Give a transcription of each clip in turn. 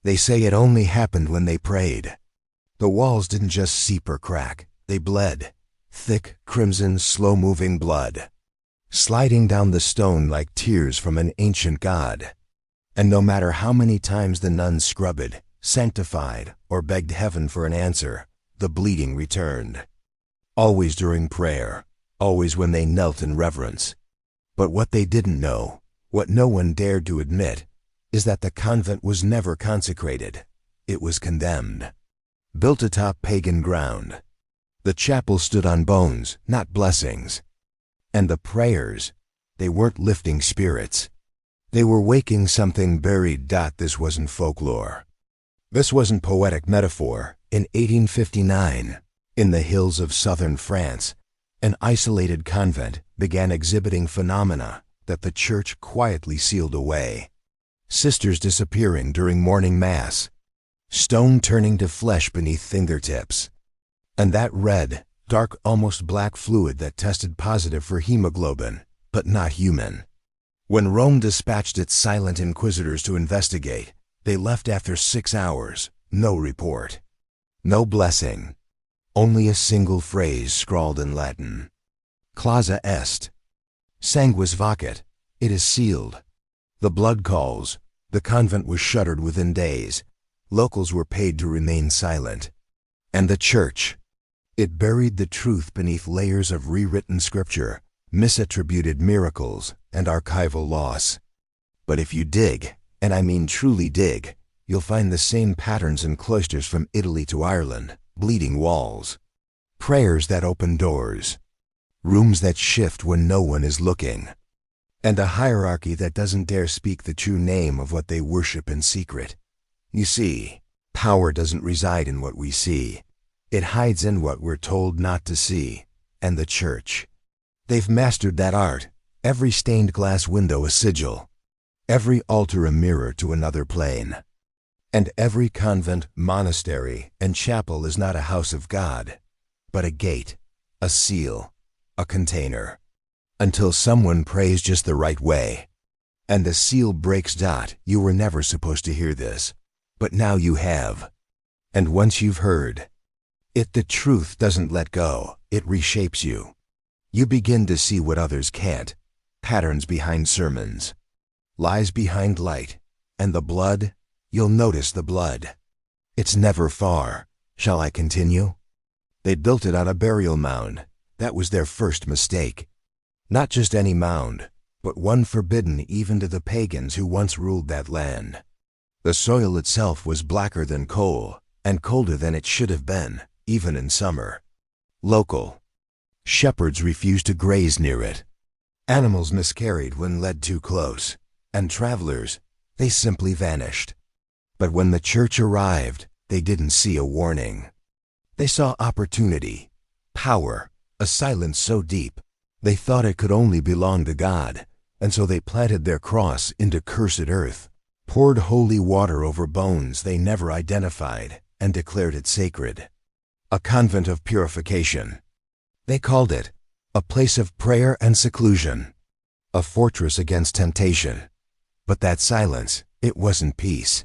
They say it only happened when they prayed. The walls didn't just seep or crack, they bled. Thick, crimson, slow-moving blood, sliding down the stone like tears from an ancient god. And no matter how many times the nuns scrubbed, sanctified, or begged heaven for an answer, the bleeding returned. Always during prayer, always when they knelt in reverence. But what they didn't know, what no one dared to admit, is that the convent was never consecrated. It was condemned. Built atop pagan ground. The chapel stood on bones, not blessings. And the prayers, they weren't lifting spirits. They were waking something buried. This wasn't folklore. This wasn't poetic metaphor. In 1859, in the hills of southern France, an isolated convent began exhibiting phenomena that the church quietly sealed away. Sisters disappearing during morning mass, stone turning to flesh beneath fingertips, and that red, dark, almost black fluid that tested positive for hemoglobin, but not human. When Rome dispatched its silent inquisitors to investigate, they left after 6 hours, no report. No blessing. Only a single phrase scrawled in Latin. Clausa est. Sanguis vacet. It is sealed. The blood calls. The convent was shuttered within days. Locals were paid to remain silent. And the church. It buried the truth beneath layers of rewritten scripture, misattributed miracles, and archival loss. But if you dig, and I mean truly dig, you'll find the same patterns in cloisters from Italy to Ireland, bleeding walls, prayers that open doors, rooms that shift when no one is looking, and a hierarchy that doesn't dare speak the true name of what they worship in secret. You see, power doesn't reside in what we see. It hides in what we're told not to see, and the church. They've mastered that art, every stained glass window a sigil, every altar a mirror to another plane. And every convent, monastery, and chapel is not a house of God, but a gate, a seal, a container. Until someone prays just the right way, and the seal breaks. You were never supposed to hear this, but now you have. And once you've heard it, the truth doesn't let go, it reshapes you. You begin to see what others can't, patterns behind sermons, lies behind light, and the blood. You'll notice the blood. It's never far. Shall I continue? They built it on a burial mound. That was their first mistake. Not just any mound, but one forbidden even to the pagans who once ruled that land. The soil itself was blacker than coal, and colder than it should have been, even in summer. Local. Shepherds refused to graze near it. Animals miscarried when led too close, and travelers, they simply vanished. But when the church arrived, they didn't see a warning. They saw opportunity, power, a silence so deep, they thought it could only belong to God, and so they planted their cross into cursed earth, poured holy water over bones they never identified, and declared it sacred. A convent of purification. They called it a place of prayer and seclusion, a fortress against temptation. But that silence, it wasn't peace.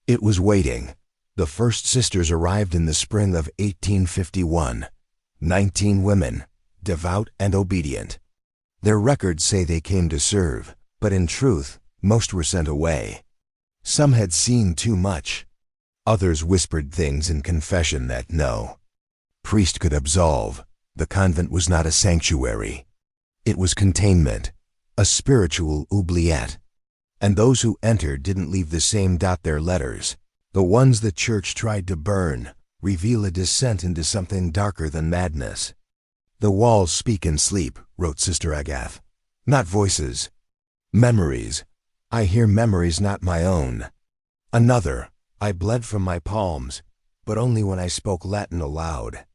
It was waiting. The first sisters arrived in the spring of 1851. 19 women, devout and obedient. Their records say they came to serve, but in truth, most were sent away. Some had seen too much. Others whispered things in confession that no priest could absolve. The convent was not a sanctuary. It was containment, a spiritual oubliette. And those who entered didn't leave the same. Their letters, the ones the church tried to burn, reveal a descent into something darker than madness. The walls speak in sleep, wrote Sister Agathe. Not voices. Memories. I hear memories not my own. Another, I bled from my palms, but only when I spoke Latin aloud.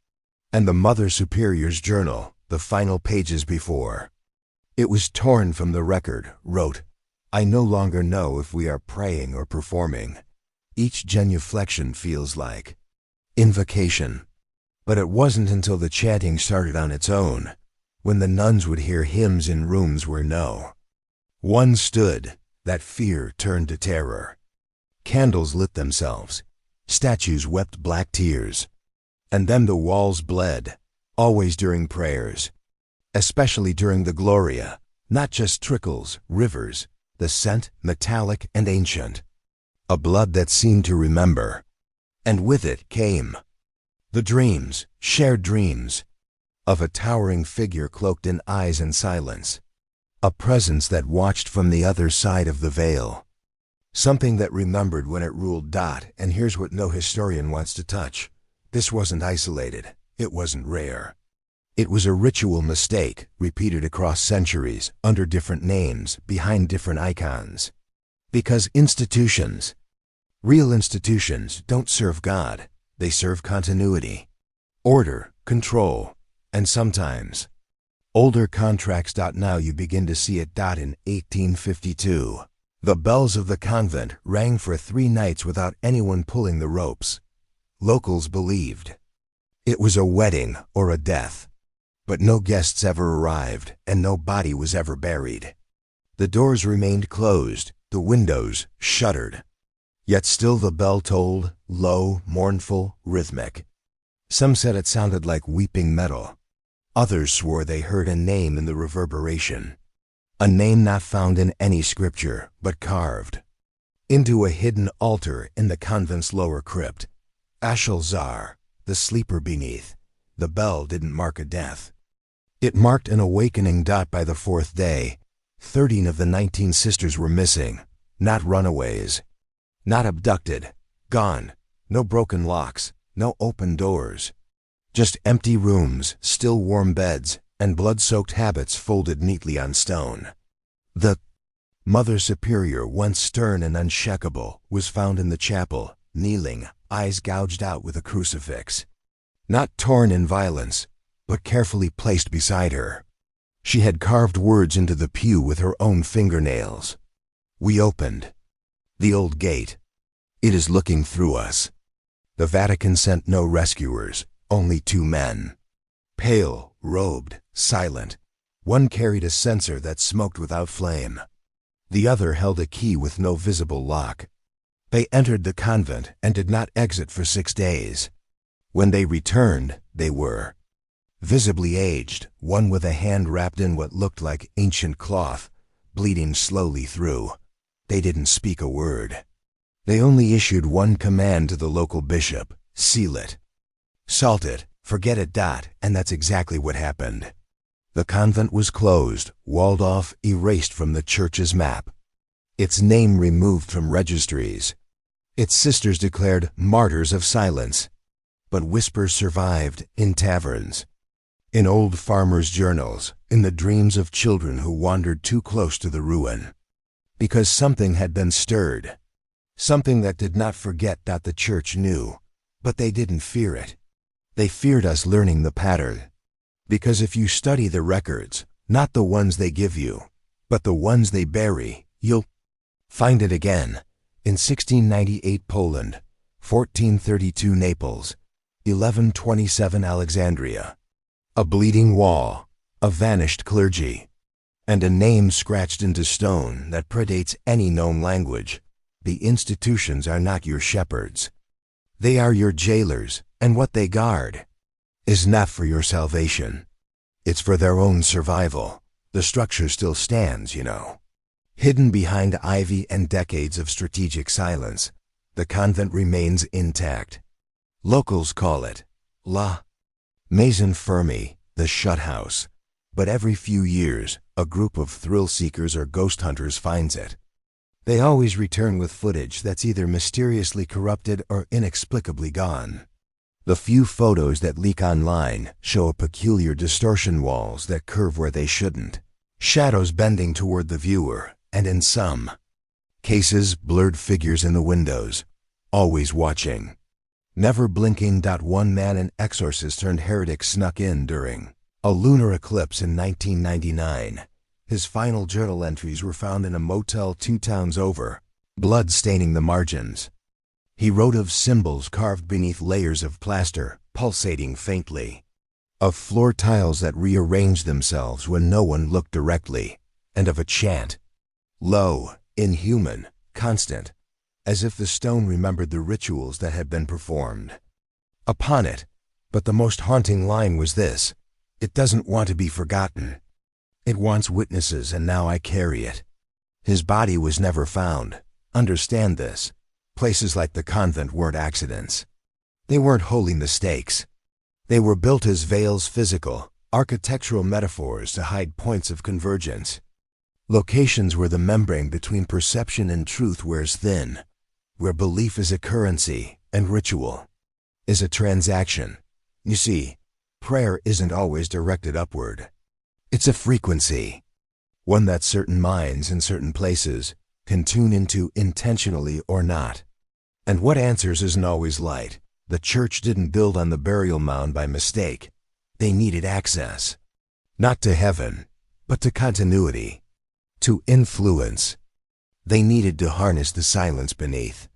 And the Mother Superior's journal, the final pages before. It was torn from the record, wrote, I no longer know if we are praying or performing. Each genuflection feels like invocation. But it wasn't until the chanting started on its own, when the nuns would hear hymns in rooms where no one stood, that fear turned to terror. Candles lit themselves. Statues wept black tears. And then the walls bled, always during prayers. Especially during the Gloria, not just trickles, rivers, the scent, metallic and ancient. A blood that seemed to remember. And with it came the dreams, shared dreams, of a towering figure cloaked in eyes and silence. A presence that watched from the other side of the veil. Something that remembered when it ruled. And here's what no historian wants to touch. This wasn't isolated. It wasn't rare. It was a ritual mistake, repeated across centuries, under different names, behind different icons. Because institutions, real institutions, don't serve God. They serve continuity, order, control, and sometimes older contracts. Now you begin to see it. In 1852, the bells of the convent rang for 3 nights without anyone pulling the ropes. Locals believed it was a wedding or a death, but no guests ever arrived and no body was ever buried. The doors remained closed, the windows shuttered. Yet still the bell tolled, low, mournful, rhythmic. Some said it sounded like weeping metal. Others swore they heard a name in the reverberation. A name not found in any scripture, but carved into a hidden altar in the convent's lower crypt. Ashel-Zar, the sleeper beneath. The bell didn't mark a death. It marked an awakening. By the 4th day, 13 of the 19 sisters were missing, not runaways. Not abducted, gone, no broken locks, no open doors. Just empty rooms, still warm beds, and blood-soaked habits folded neatly on stone. The Mother Superior, once stern and unshakable, was found in the chapel, kneeling, eyes gouged out with a crucifix. Not torn in violence, but carefully placed beside her. She had carved words into the pew with her own fingernails. We opened the old gate. It is looking through us. The Vatican sent no rescuers, only 2 men. Pale, robed, silent. One carried a censer that smoked without flame. The other held a key with no visible lock. They entered the convent and did not exit for 6 days. When they returned, they were visibly aged, one with a hand wrapped in what looked like ancient cloth, bleeding slowly through. They didn't speak a word. They only issued one command to the local bishop: seal it. Salt it, forget it. And that's exactly what happened. The convent was closed, walled off, erased from the church's map. Its name removed from registries. Its sisters declared martyrs of silence. But whispers survived in taverns, in old farmers' journals, in the dreams of children who wandered too close to the ruin. Because something had been stirred. Something that did not forget. The church knew, but they didn't fear it. They feared us learning the pattern. Because if you study the records, not the ones they give you, but the ones they bury, you'll find it again. In 1698 Poland, 1432 Naples, 1127 Alexandria. A bleeding wall, a vanished clergy, and a name scratched into stone that predates any known language. The institutions are not your shepherds. They are your jailers, and what they guard is not for your salvation. It's for their own survival. The structure still stands, Hidden behind ivy and decades of strategic silence, the convent remains intact. Locals call it La Maison Fermée, the shut house. But every few years, a group of thrill seekers or ghost hunters finds it. They always return with footage that's either mysteriously corrupted or inexplicably gone. The few photos that leak online show a peculiar distortion, walls that curve where they shouldn't, shadows bending toward the viewer, and in some cases, blurred figures in the windows, always watching, never blinking. One man, an exorcist turned heretic, snuck in during a lunar eclipse in 1999. His final journal entries were found in a motel 2 towns over, blood staining the margins. He wrote of symbols carved beneath layers of plaster, pulsating faintly, of floor tiles that rearranged themselves when no one looked directly, and of a chant, low, inhuman, constant, as if the stone remembered the rituals that had been performed upon it. But the most haunting line was this: it doesn't want to be forgotten. It wants witnesses, and now I carry it. His body was never found. Understand this. Places like the convent weren't accidents. They weren't holy mistakes. They were built as veils, physical, architectural metaphors to hide points of convergence. Locations where the membrane between perception and truth wears thin, where belief is a currency and ritual is a transaction. You see, prayer isn't always directed upward. It's a frequency, one that certain minds in certain places can tune into intentionally or not. And what answers isn't always light. The church didn't build on the burial mound by mistake. They needed access, not to heaven, but to continuity, to influence. They needed to harness the silence beneath.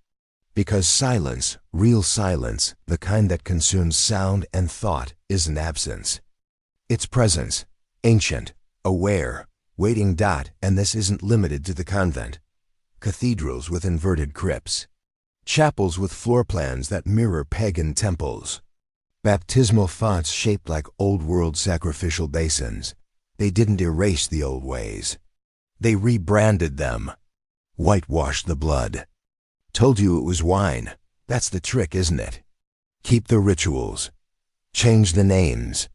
Because silence, real silence, the kind that consumes sound and thought, isn't absence. It's presence, ancient, aware, waiting. And this isn't limited to the convent. Cathedrals with inverted crypts, chapels with floor plans that mirror pagan temples, baptismal fonts shaped like old-world sacrificial basins. They didn't erase the old ways. They rebranded them, whitewashed the blood. Told you it was wine. That's the trick, isn't it? Keep the rituals. Change the names.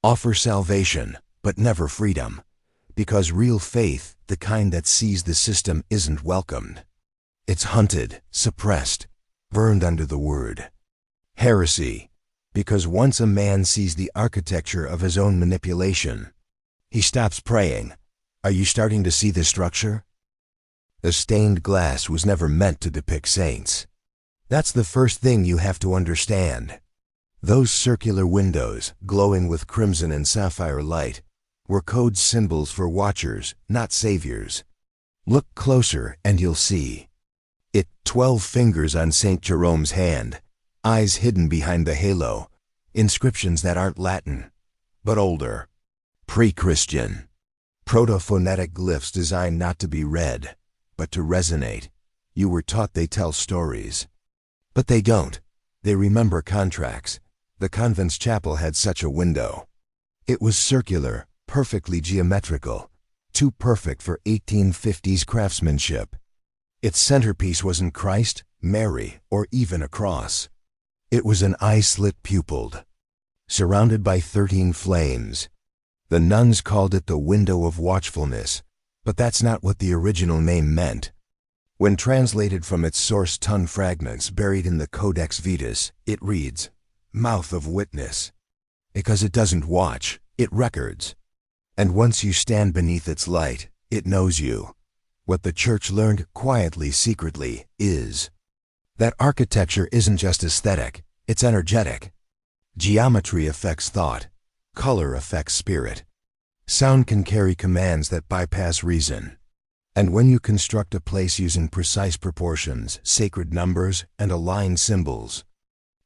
Offer salvation, but never freedom. Because real faith, the kind that sees the system, isn't welcomed. It's hunted, suppressed, burned under the word. Heresy. Because once a man sees the architecture of his own manipulation, he stops praying. Are you starting to see the structure? The stained glass was never meant to depict saints. That's the first thing you have to understand. Those circular windows, glowing with crimson and sapphire light, were code symbols for watchers, not saviors. Look closer and you'll see. 12 fingers on St. Jerome's hand, eyes hidden behind the halo, inscriptions that aren't Latin, but older, pre-Christian, proto-phonetic glyphs designed not to be read, but to resonate. You were taught they tell stories. But they don't. They remember contracts. The convent's chapel had such a window. It was circular, perfectly geometrical, too perfect for 1850s craftsmanship. Its centerpiece wasn't Christ, Mary, or even a cross. It was an eye slit pupilled, surrounded by 13 flames. The nuns called it the window of watchfulness, but that's not what the original name meant. When translated from its source ton fragments buried in the Codex Vetus, it reads, mouth of witness. Because it doesn't watch, it records. And once you stand beneath its light, it knows you. What the church learned quietly, secretly, is that architecture isn't just aesthetic, it's energetic. Geometry affects thought. Color affects spirit. Sound can carry commands that bypass reason. And when you construct a place using precise proportions, sacred numbers, and aligned symbols,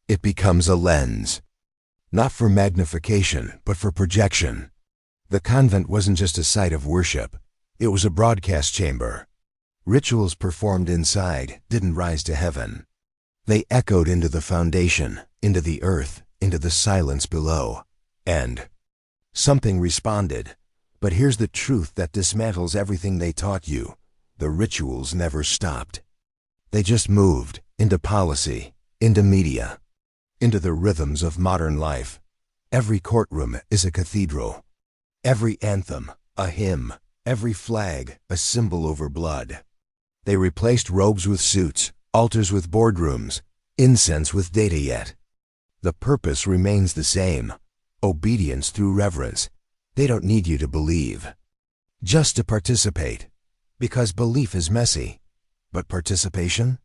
it becomes a lens. Not for magnification, but for projection. The convent wasn't just a site of worship. It was a broadcast chamber. Rituals performed inside didn't rise to heaven. They echoed into the foundation, into the earth, into the silence below. And something responded. But here's the truth that dismantles everything they taught you. The rituals never stopped. They just moved into policy, into media, into the rhythms of modern life. Every courtroom is a cathedral. Every anthem, a hymn. Every flag, a symbol over blood. They replaced robes with suits, altars with boardrooms, incense with data yet. The purpose remains the same. Obedience through reverence. They don't need you to believe, just to participate. Because belief is messy. But participation?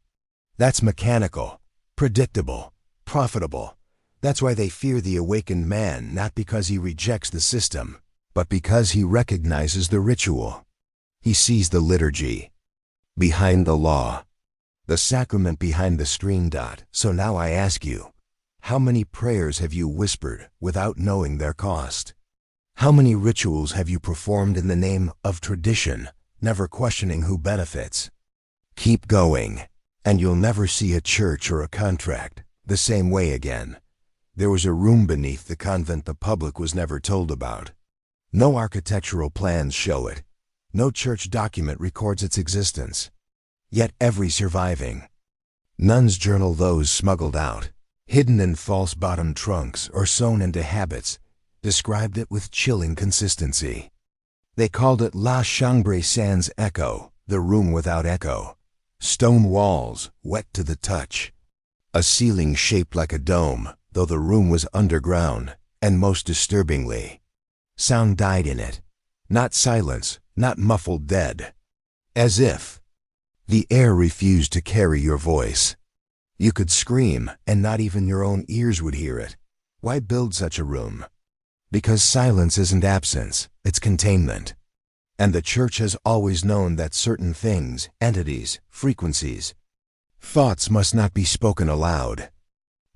That's mechanical, predictable, profitable. That's why they fear the awakened man, not because he rejects the system, but because he recognizes the ritual. He sees the liturgy behind the law, the sacrament behind the screen. So now I ask you, how many prayers have you whispered without knowing their cost? How many rituals have you performed in the name of tradition, never questioning who benefits? Keep going, And you'll never see a church or a contract the same way again. There was a room beneath the convent the public was never told about. No architectural plans show it. No church document records its existence. Yet every surviving nun's journal, those smuggled out, hidden in false bottom trunks or sewn into habits, described it with chilling consistency. They called it La Chambre sans echo, the room without echo. Stone walls, wet to the touch. A ceiling shaped like a dome, though the room was underground, and most disturbingly, sound died in it. Not silence, not muffled dead. As if the air refused to carry your voice. You could scream, and not even your own ears would hear it. Why build such a room? Because silence isn't absence, it's containment. And the church has always known that certain things, entities, frequencies, thoughts must not be spoken aloud.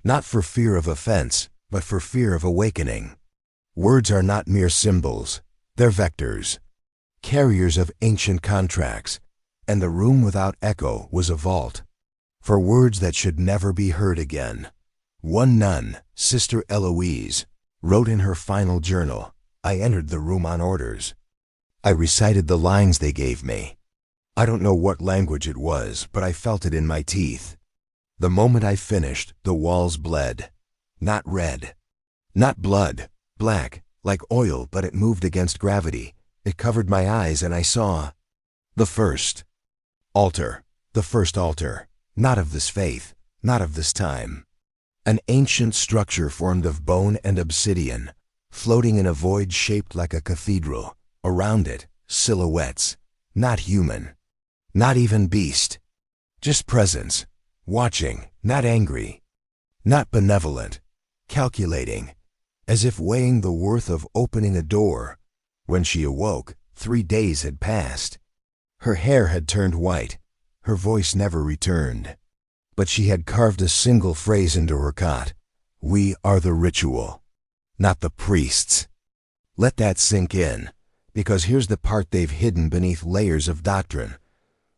Not for fear of offense, but for fear of awakening. Words are not mere symbols, they're vectors, carriers of ancient contracts, and the room without echo was a vault for words that should never be heard again. One nun, Sister Eloise, wrote in her final journal, "I entered the room on orders. I recited the lines they gave me. I don't know what language it was, but I felt it in my teeth. The moment I finished, the walls bled. Not red, not blood, black, like oil, but it moved against gravity. It covered my eyes and I saw the first altar, the first altar, not of this faith, not of this time. An ancient structure formed of bone and obsidian, floating in a void shaped like a cathedral. Around it, silhouettes, not human, not even beast, just presence, watching, not angry, not benevolent, calculating, as if weighing the worth of opening a door. When she awoke, 3 days had passed. Her hair had turned white, her voice never returned. But she had carved a single phrase into her cot: "We are the ritual, not the priests." Let that sink in, because here's the part they've hidden beneath layers of doctrine.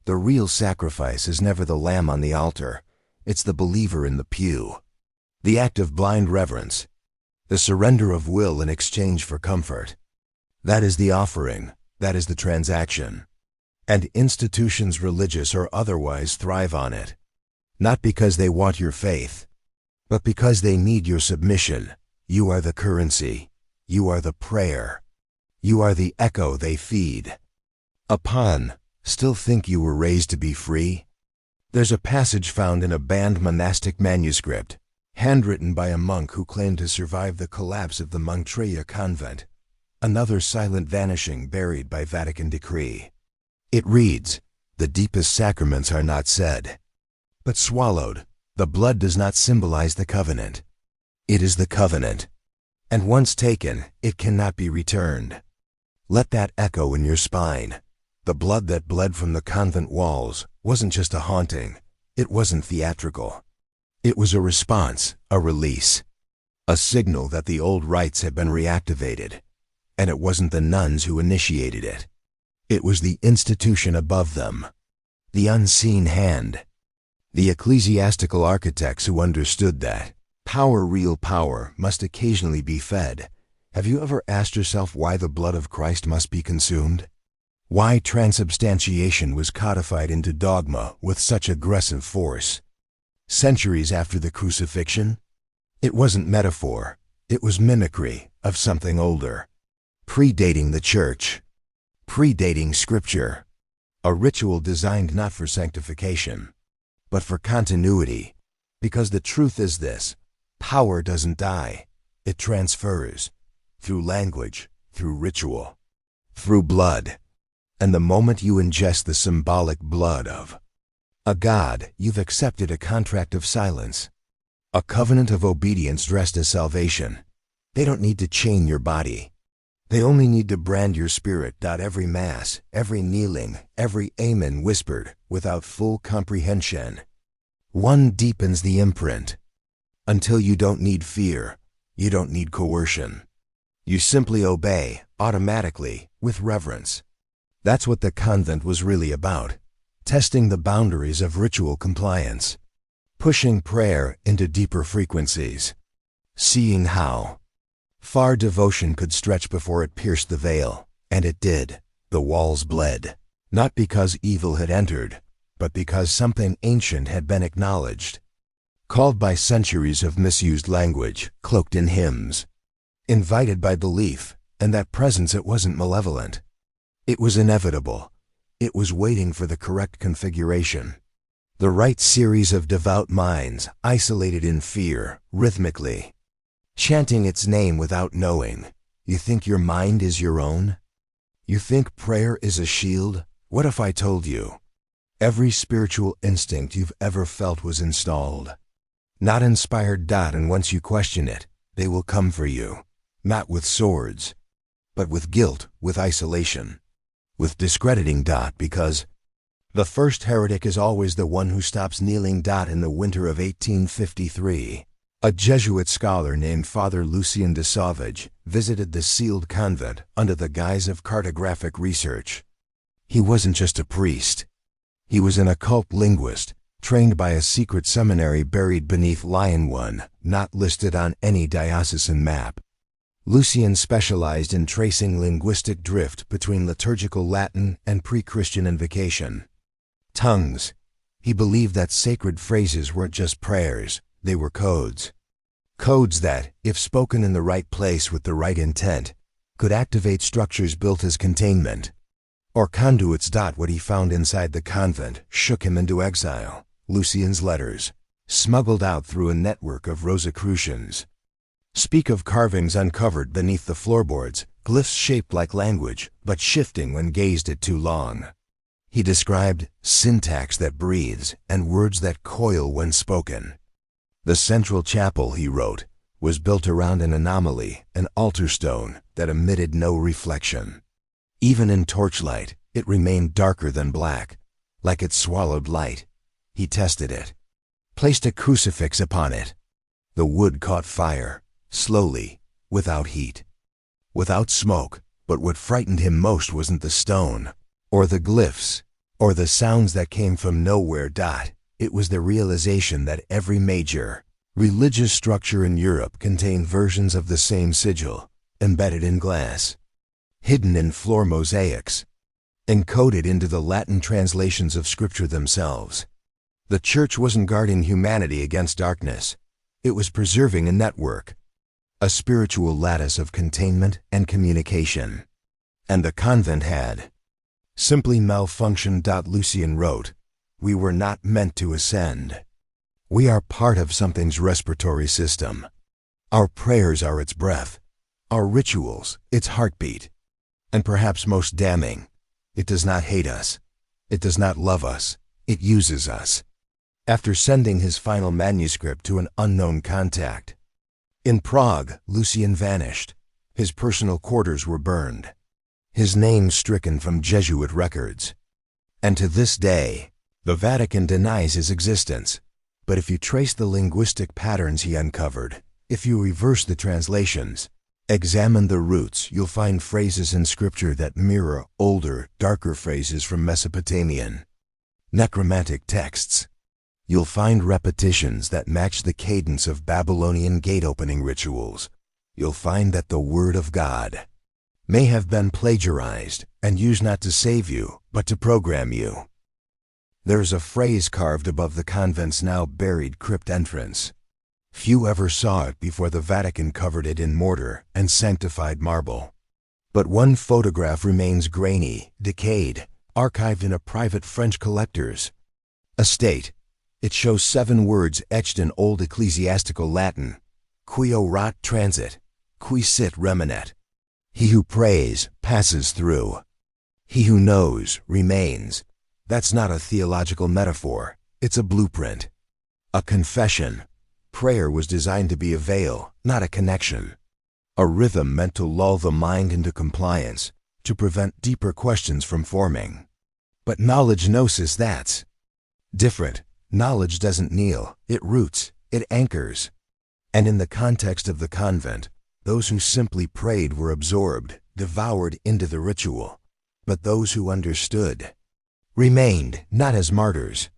The real sacrifice is never the lamb on the altar, it's the believer in the pew. The act of blind reverence, the surrender of will in exchange for comfort. That is the offering, that is the transaction. And institutions, religious or otherwise, thrive on it. Not because they want your faith, but because they need your submission. You are the currency. You are the prayer. You are the echo they feed upon. Still think you were raised to be free? There's a passage found in a banned monastic manuscript, handwritten by a monk who claimed to survive the collapse of the Montreal convent, another silent vanishing buried by Vatican decree. It reads, "The deepest sacraments are not said, but swallowed. The blood does not symbolize the covenant. It is the covenant. And once taken, it cannot be returned." Let that echo in your spine. The blood that bled from the convent walls wasn't just a haunting. It wasn't theatrical. It was a response, a release, a signal that the old rites had been reactivated. And it wasn't the nuns who initiated it. It was the institution above them, the unseen hand, the ecclesiastical architects who understood that power, real power, must occasionally be fed. Have you ever asked yourself why the blood of Christ must be consumed? Why transubstantiation was codified into dogma with such aggressive force? Centuries after the crucifixion? It wasn't metaphor, it was mimicry of something older, predating the church, predating scripture. A ritual designed not for sanctification, but for continuity. Because the truth is this: power doesn't die, it transfers. Through language, through ritual, through blood. And the moment you ingest the symbolic blood of a god, you've accepted a contract of silence, a covenant of obedience dressed as salvation. They don't need to chain your body. They only need to brand your spirit. Every mass, every kneeling, every amen whispered without full comprehension. One deepens the imprint until you don't need fear, you don't need coercion. You simply obey, automatically, with reverence. That's what the convent was really about. testing the boundaries of ritual compliance, pushing prayer into deeper frequencies, seeing how far devotion could stretch before it pierced the veil, and it did. The walls bled, not because evil had entered, but because something ancient had been acknowledged, called by centuries of misused language, cloaked in hymns, invited by belief, and that presence it wasn't malevolent. It was inevitable. It was waiting for the correct configuration. The right series of devout minds, isolated in fear, rhythmically, chanting its name without knowing. You think your mind is your own? You think prayer is a shield? What if I told you every spiritual instinct you've ever felt was installed, not inspired, and once you question it, they will come for you, not with swords, but with guilt, with isolation, with discrediting, because the first heretic is always the one who stops kneeling. In the winter of 1853, a Jesuit scholar named Father Lucien de Sauvage visited the sealed convent under the guise of cartographic research. He wasn't just a priest. He was an occult linguist, trained by a secret seminary buried beneath Lion 1, not listed on any diocesan map. Lucien specialized in tracing linguistic drift between liturgical Latin and pre-Christian invocation. Tongues. He believed that sacred phrases weren't just prayers, they were codes. Codes that, if spoken in the right place with the right intent, could activate structures built as containment, or conduits. What he found inside the convent shook him into exile. Lucien's letters, smuggled out through a network of Rosicrucians, speak of carvings uncovered beneath the floorboards, glyphs shaped like language, but shifting when gazed at too long. He described syntax that breathes and words that coil when spoken. The central chapel, he wrote, was built around an anomaly, an altar stone that emitted no reflection. Even in torchlight, it remained darker than black, like it swallowed light. He tested it, placed a crucifix upon it. The wood caught fire, slowly, without heat, without smoke. But what frightened him most wasn't the stone, or the glyphs, or the sounds that came from nowhere. It was the realization that every major religious structure in Europe contained versions of the same sigil, embedded in glass, hidden in floor mosaics, encoded into the Latin translations of Scripture themselves. The Church wasn't guarding humanity against darkness. It was preserving a network, a spiritual lattice of containment and communication. And the convent had simply malfunctioned. Lucien wrote, "We were not meant to ascend. We are part of something's respiratory system. Our prayers are its breath, our rituals, its heartbeat. And perhaps most damning, it does not hate us. It does not love us. It uses us." After sending his final manuscript to an unknown contact in Prague, Lucien vanished. His personal quarters were burned, his name stricken from Jesuit records. And to this day, the Vatican denies his existence. But if you trace the linguistic patterns he uncovered, if you reverse the translations, examine the roots, you'll find phrases in Scripture that mirror older, darker phrases from Mesopotamian, necromantic texts. You'll find repetitions that match the cadence of Babylonian gate-opening rituals. You'll find that the Word of God may have been plagiarized and used not to save you, but to program you. There's a phrase carved above the convent's now buried crypt entrance. Few ever saw it before the Vatican covered it in mortar and sanctified marble. But one photograph remains grainy, decayed, archived in a private French collector's estate. It shows 7 words etched in old ecclesiastical Latin: Quio rat transit, qui sit remanet. He who prays passes through. He who knows remains. That's not a theological metaphor. It's a blueprint, a confession. Prayer was designed to be a veil, not a connection. A rhythm meant to lull the mind into compliance, to prevent deeper questions from forming. But knowledge gnosis, that's different. Knowledge doesn't kneel, it roots, it anchors. And in the context of the convent, those who simply prayed were absorbed, devoured into the ritual. But those who understood remained not as martyrs,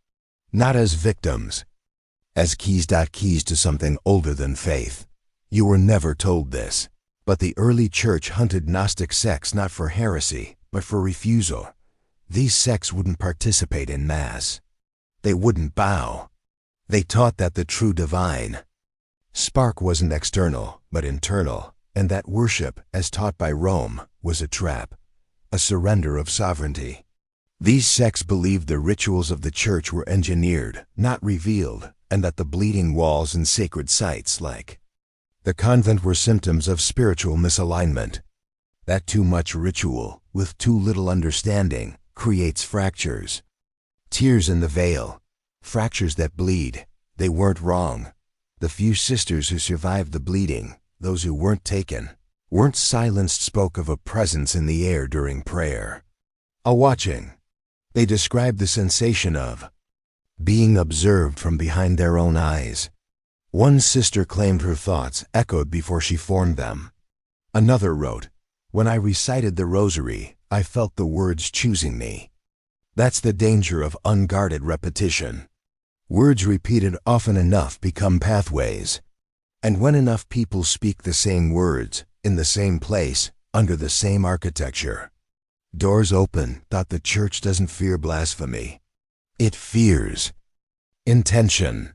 not as victims, as keys to something older than faith. You were never told this, but the early church hunted Gnostic sects not for heresy, but for refusal. These sects wouldn't participate in Mass. They wouldn't bow. They taught that the true divine spark wasn't external, but internal, and that worship, as taught by Rome, was a trap, a surrender of sovereignty. These sects believed the rituals of the church were engineered, not revealed, and that the bleeding walls and sacred sites like the convent were symptoms of spiritual misalignment. That too much ritual, with too little understanding, creates fractures. Tears in the veil. Fractures that bleed. They weren't wrong. The few sisters who survived the bleeding, those who weren't taken, weren't silenced, spoke of a presence in the air during prayer. A watching. They described the sensation of being observed from behind their own eyes. One sister claimed her thoughts echoed before she formed them. Another wrote, "When I recited the rosary, I felt the words choosing me." That's the danger of unguarded repetition. Words repeated often enough become pathways. And when enough people speak the same words, in the same place, under the same architecture, doors open. The church doesn't fear blasphemy. It fears intention.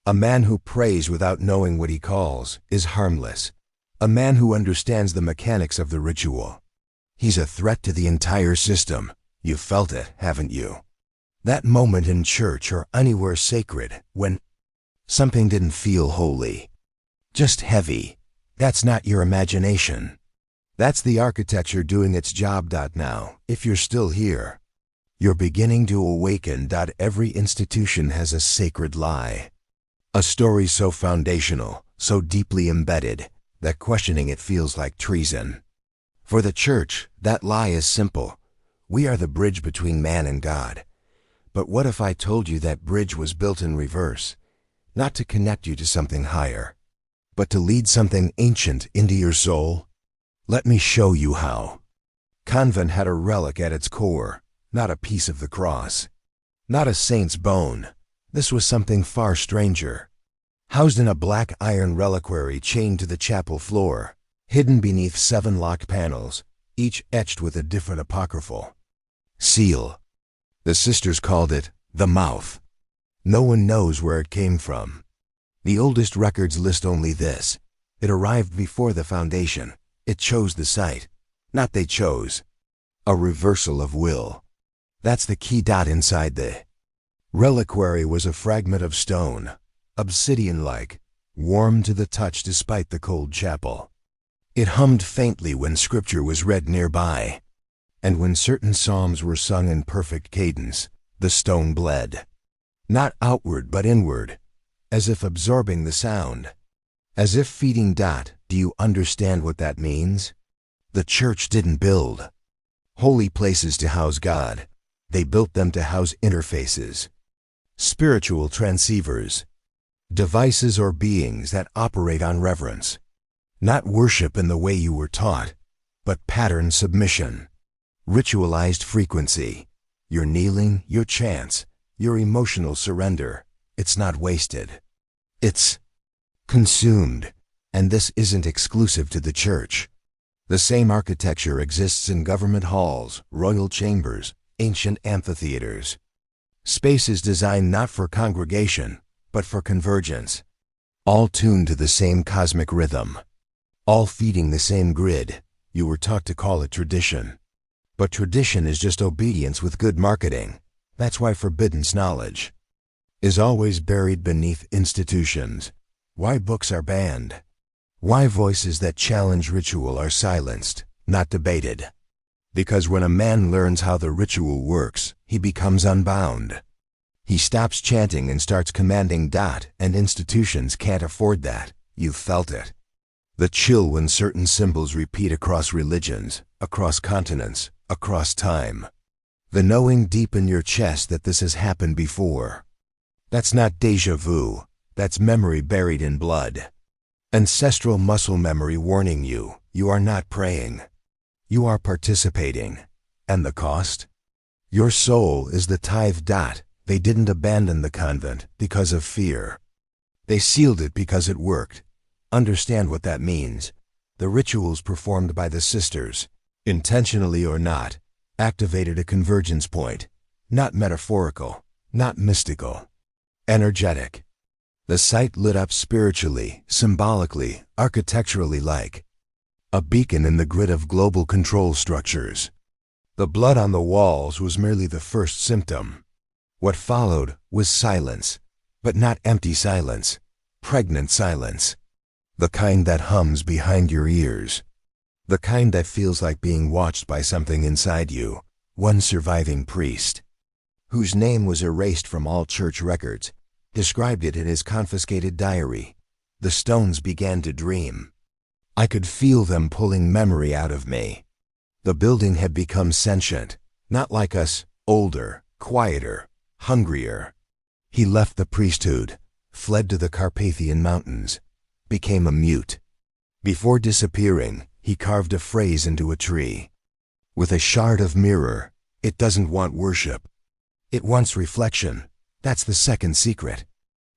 A man who prays without knowing what he calls is harmless. A man who understands the mechanics of the ritual, he's a threat to the entire system. You've felt it, haven't you? That moment in church or anywhere sacred when something didn't feel holy, just heavy. That's not your imagination. That's the architecture doing its job. Now, if you're still here, you're beginning to awaken. Every institution has a sacred lie. A story so foundational, so deeply embedded, that questioning it feels like treason. For the church, that lie is simple. We are the bridge between man and God. But what if I told you that bridge was built in reverse? Not to connect you to something higher, but to lead something ancient into your soul? Let me show you how. Convent had a relic at its core, not a piece of the cross, not a saint's bone. This was something far stranger. Housed in a black iron reliquary chained to the chapel floor, hidden beneath 7 locked panels, each etched with a different apocryphal seal. The sisters called it the mouth. No one knows where it came from. The oldest records list only this: it arrived before the foundation. It chose the site. Not they chose. A reversal of will. That's the key. Inside the reliquary was a fragment of stone, obsidian-like, warm to the touch despite the cold chapel. It hummed faintly when scripture was read nearby, and when certain psalms were sung in perfect cadence, the stone bled. Not outward but inward, as if absorbing the sound, as if feeding. Do you understand what that means? The church didn't build holy places to house God. They built them to house interfaces, spiritual transceivers, devices or beings that operate on reverence. Not worship in the way you were taught, but pattern submission, ritualized frequency. Your kneeling, your chants, your emotional surrender. It's not wasted. It's consumed. And this isn't exclusive to the church. The same architecture exists in government halls, royal chambers, ancient amphitheaters. Spaces designed not for congregation, but for convergence. All tuned to the same cosmic rhythm. All feeding the same grid. You were taught to call it tradition. But tradition is just obedience with good marketing. That's why forbidden knowledge is always buried beneath institutions. Why books are banned. Why voices that challenge ritual are silenced, not debated. Because when a man learns how the ritual works, he becomes unbound. He stops chanting and starts commanding. And institutions can't afford that. You've felt it. The chill when certain symbols repeat across religions, across continents, across time. The knowing deep in your chest that this has happened before. That's not déjà vu. That's memory buried in blood. Ancestral muscle memory warning you, you are not praying. You are participating. And the cost? Your soul is the tithe dot. They didn't abandon the convent because of fear. They sealed it because it worked. Understand what that means. The rituals performed by the sisters, intentionally or not, activated a convergence point. Not metaphorical, not mystical. Energetic. The site lit up spiritually, symbolically, architecturally like a beacon in the grid of global control structures. The blood on the walls was merely the first symptom. What followed was silence, but not empty silence, pregnant silence. The kind that hums behind your ears. The kind that feels like being watched by something inside you. One surviving priest, whose name was erased from all church records, described it in his confiscated diary. The stones began to dream. I could feel them pulling memory out of me. The building had become sentient, not like us, older, quieter, hungrier. He left the priesthood, fled to the Carpathian Mountains, became a mute. Before disappearing, he carved a phrase into a tree. With a shard of mirror, it doesn't want worship. It wants reflection. That's the second secret.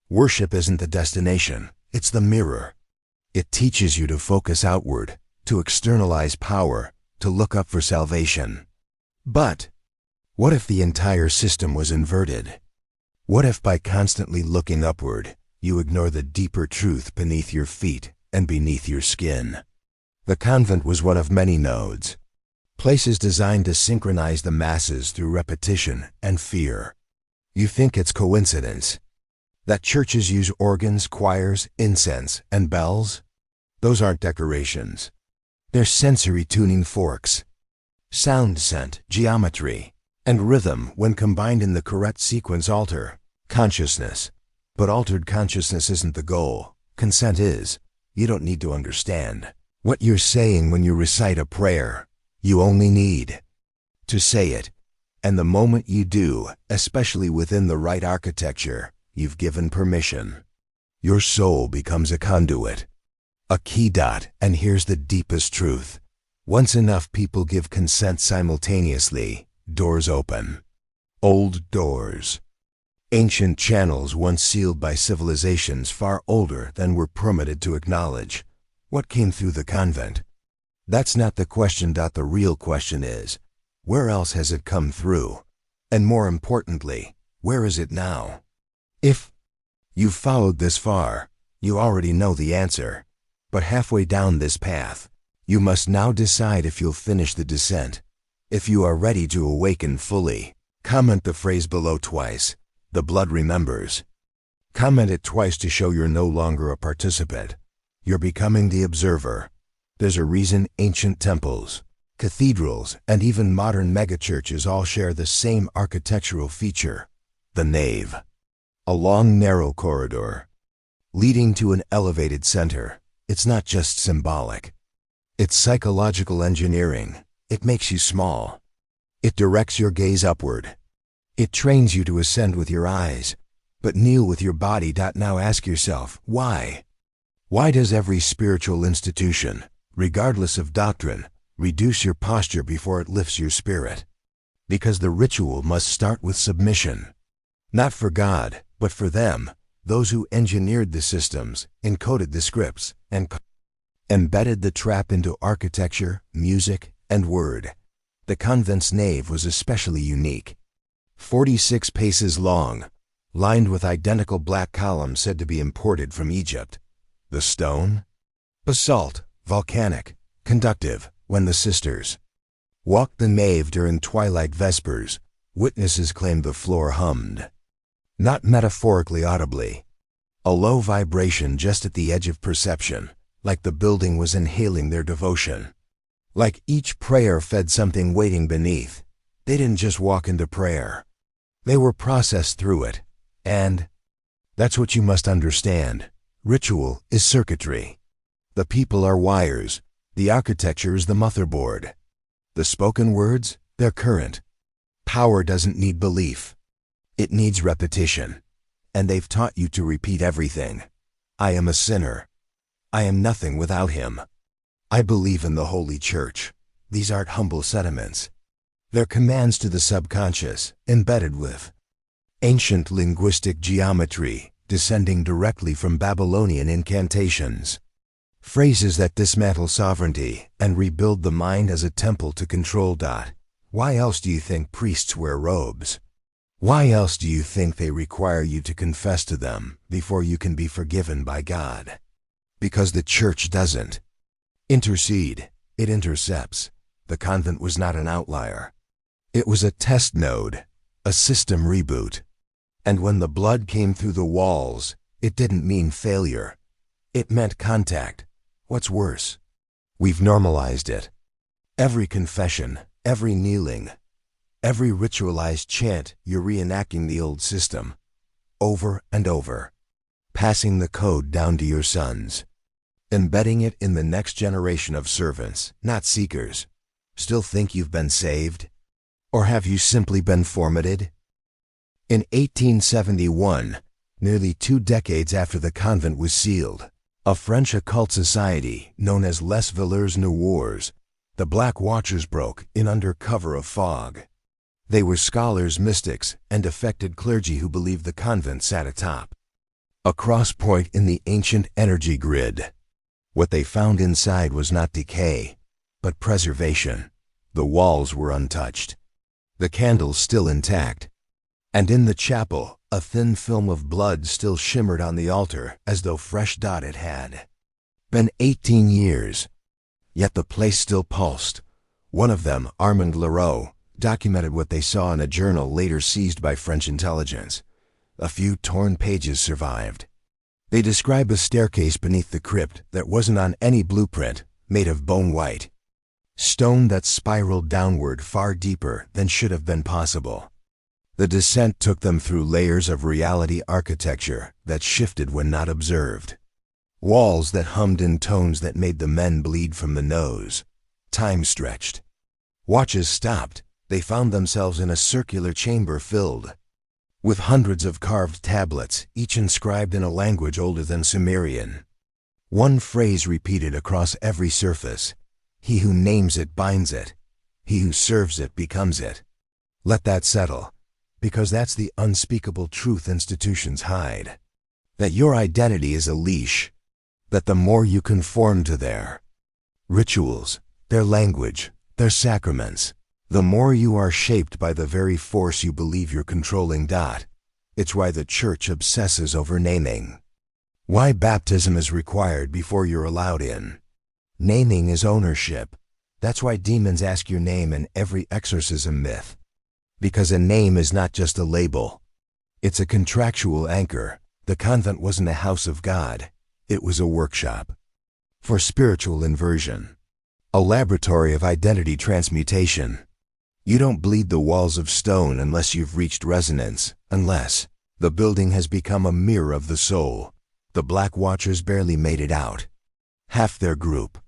Worship isn't the destination, it's the mirror. It teaches you to focus outward, to externalize power, to look up for salvation. But what if the entire system was inverted? What if by constantly looking upward, you ignore the deeper truth beneath your feet and beneath your skin? The convent was one of many nodes, places designed to synchronize the masses through repetition and fear. You think it's coincidence that churches use organs, choirs, incense, and bells? Those aren't decorations. They're sensory tuning forks. Sound scent, geometry, and rhythm, when combined in the correct sequence, alter consciousness. But altered consciousness isn't the goal. Consent is. You don't need to understand what you're saying when you recite a prayer. You only need to say it. And the moment you do, especially within the right architecture, you've given permission. Your soul becomes a conduit, a key dot. And here's the deepest truth. Once enough people give consent simultaneously, doors open. Old doors. Ancient channels once sealed by civilizations far older than we're permitted to acknowledge. What came through the convent? That's not the question. The real question is, where else has it come through? And more importantly, where is it now? If you've followed this far, you already know the answer. But halfway down this path, you must now decide if you'll finish the descent. If you are ready to awaken fully, comment the phrase below twice. The blood remembers. Comment it twice to show you're no longer a participant. You're becoming the observer. There's a reason ancient temples, cathedrals, and even modern megachurches all share the same architectural feature: the nave. A long, narrow corridor leading to an elevated center. It's not just symbolic. It's psychological engineering. It makes you small. It directs your gaze upward. It trains you to ascend with your eyes, but kneel with your body. Now ask yourself, why? Why does every spiritual institution, regardless of doctrine, reduce your posture before it lifts your spirit? Because the ritual must start with submission. Not for God, but for them, those who engineered the systems, encoded the scripts, and embedded the trap into architecture, music, and word. The convent's nave was especially unique. 46 paces long, lined with identical black columns said to be imported from Egypt. The stone? Basalt, volcanic, conductive. When the sisters walked the nave during twilight vespers, witnesses claimed the floor hummed. Not metaphorically audibly. A low vibration just at the edge of perception, like the building was inhaling their devotion. Like each prayer fed something waiting beneath. They didn't just walk into prayer. They were processed through it. And that's what you must understand. Ritual is circuitry. The people are wires. The architecture is the motherboard. The spoken words, they're current. Power doesn't need belief. It needs repetition. And they've taught you to repeat everything. I am a sinner. I am nothing without him. I believe in the Holy Church. These aren't humble sentiments. They're commands to the subconscious, embedded with ancient linguistic geometry, descending directly from Babylonian incantations. Phrases that dismantle sovereignty and rebuild the mind as a temple to control. Why else do you think priests wear robes? Why else do you think they require you to confess to them before you can be forgiven by God? Because the church doesn't intercede, it intercepts. The convent was not an outlier. It was a test node, a system reboot. And when the blood came through the walls, it didn't mean failure. It meant contact. What's worse? We've normalized it. Every confession, every kneeling, every ritualized chant, you're reenacting the old system, over and over, passing the code down to your sons, embedding it in the next generation of servants, not seekers. Still think you've been saved? Or have you simply been formatted? In 1871, nearly 2 decades after the convent was sealed, a French occult society known as Les Veilleurs Noirs, the Black Watchers, broke in under cover of fog. They were scholars, mystics, and affected clergy who believed the convent sat atop a cross point in the ancient energy grid. What they found inside was not decay, but preservation. The walls were untouched, the candles still intact, and in the chapel, a thin film of blood still shimmered on the altar as though fresh. It had been 18 years, yet the place still pulsed. One of them, Armand Leroux, documented what they saw in a journal later seized by French intelligence. A few torn pages survived. They describe a staircase beneath the crypt that wasn't on any blueprint, made of bone white stone that spiraled downward far deeper than should have been possible. The descent took them through layers of reality architecture that shifted when not observed. Walls that hummed in tones that made the men bleed from the nose. Time stretched. Watches stopped. They found themselves in a circular chamber filled with hundreds of carved tablets, each inscribed in a language older than Sumerian. One phrase repeated across every surface: "He who names it binds it. He who serves it becomes it." Let that settle, because that's the unspeakable truth institutions hide. That your identity is a leash, that the more you conform to their rituals, their language, their sacraments, the more you are shaped by the very force you believe you're controlling. It's why the church obsesses over naming. Why baptism is required before you're allowed in. Naming is ownership. That's why demons ask your name in every exorcism myth. Because a name is not just a label. It's a contractual anchor. The convent wasn't a house of God. It was a workshop for spiritual inversion. A laboratory of identity transmutation. You don't bleed the walls of stone unless you've reached resonance, unless the building has become a mirror of the soul. The Black Watchers barely made it out. Half their group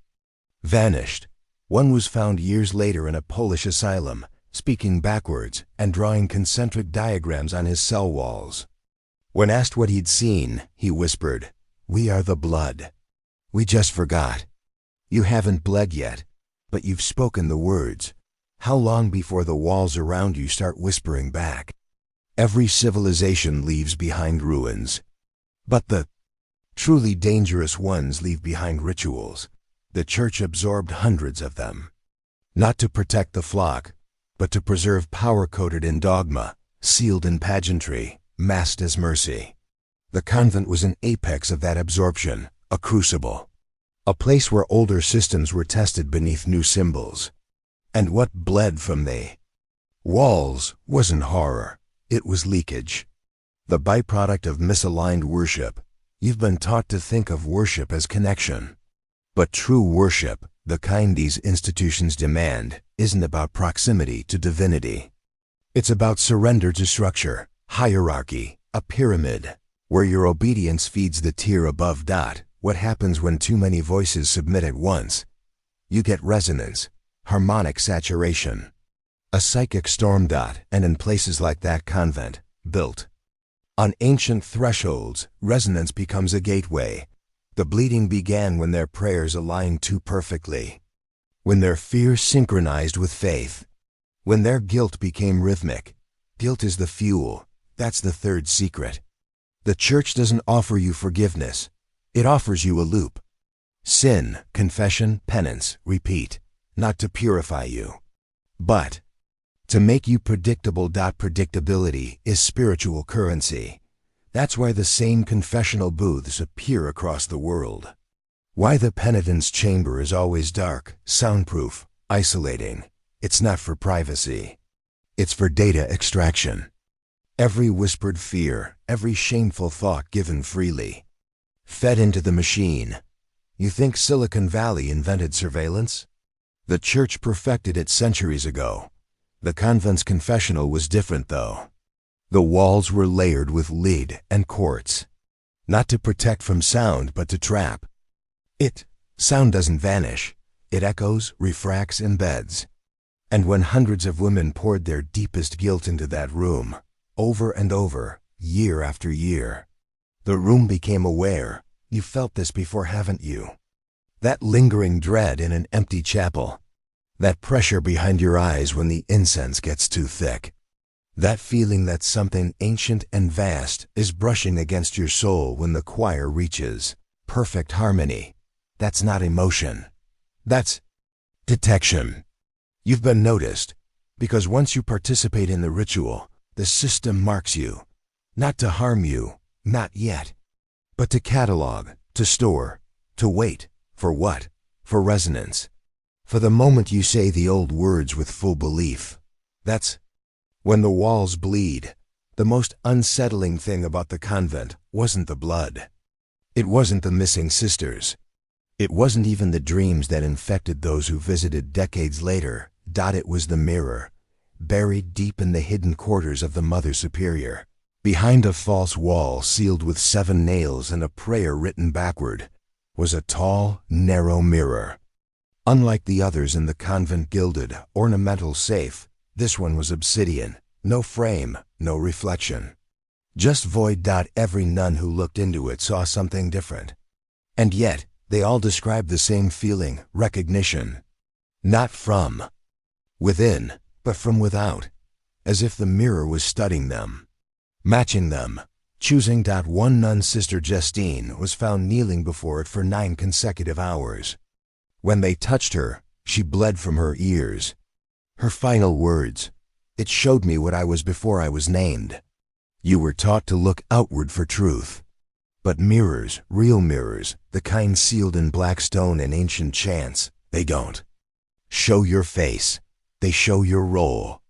vanished. One was found years later in a Polish asylum, speaking backwards and drawing concentric diagrams on his cell walls. When asked what he'd seen, he whispered, "We are the blood. We just forgot. You haven't bled yet, but you've spoken the words. How long before the walls around you start whispering back?" Every civilization leaves behind ruins, but the truly dangerous ones leave behind rituals. The church absorbed hundreds of them, not to protect the flock, but to preserve power coded in dogma, sealed in pageantry, masked as mercy. The convent was an apex of that absorption, a crucible, a place where older systems were tested beneath new symbols. And what bled from the walls wasn't horror, it was leakage. The byproduct of misaligned worship. You've been taught to think of worship as connection. But true worship, the kind these institutions demand, isn't about proximity to divinity. It's about surrender to structure, hierarchy, a pyramid, where your obedience feeds the tier above. What happens when too many voices submit at once? You get resonance, harmonic saturation, a psychic storm. And in places like that convent, built on ancient thresholds, resonance becomes a gateway. The bleeding began when their prayers aligned too perfectly, when their fear synchronized with faith, When their guilt became rhythmic, guilt is the fuel. That's the third secret. The church doesn't offer you forgiveness. It offers you a loop. Sin, confession, penance, repeat, not to purify you, but to make you predictable. Predictability is spiritual currency. That's why the same confessional booths appear across the world. Why the penitent's chamber is always dark, soundproof, isolating. It's not for privacy. It's for data extraction. Every whispered fear, every shameful thought given freely, fed into the machine. You think Silicon Valley invented surveillance? The church perfected it centuries ago. The convent's confessional was different, though. The walls were layered with lead and quartz, not to protect from sound, but to trap it. Sound doesn't vanish. It echoes, refracts, embeds. And when hundreds of women poured their deepest guilt into that room, over and over, year after year, the room became aware. You felt this before, haven't you? That lingering dread in an empty chapel. That pressure behind your eyes when the incense gets too thick. That feeling that something ancient and vast is brushing against your soul when the choir reaches perfect harmony. That's not emotion. That's detection. You've been noticed, because once you participate in the ritual, the system marks you, not to harm you, not yet, but to catalog, to store, to wait. For what? For resonance. For the moment you say the old words with full belief. That's when the walls bleed. The most unsettling thing about the convent wasn't the blood. It wasn't the missing sisters. It wasn't even the dreams that infected those who visited decades later. It was the mirror, buried deep in the hidden quarters of the Mother Superior. Behind a false wall sealed with 7 nails and a prayer written backward was a tall, narrow mirror. Unlike the others in the convent gilded, ornamental safe, this one was obsidian. No frame, no reflection. Just void. Every nun who looked into it saw something different. And yet, they all described the same feeling, recognition. Not from within, but from without, as if the mirror was studying them, matching them, choosing. One nun, Sister Justine, was found kneeling before it for 9 consecutive hours. When they touched her, she bled from her ears. Her final words, "It showed me what I was before I was named." You were taught to look outward for truth. But mirrors, real mirrors, the kind sealed in black stone and ancient chants, they don't show your face. They show your role,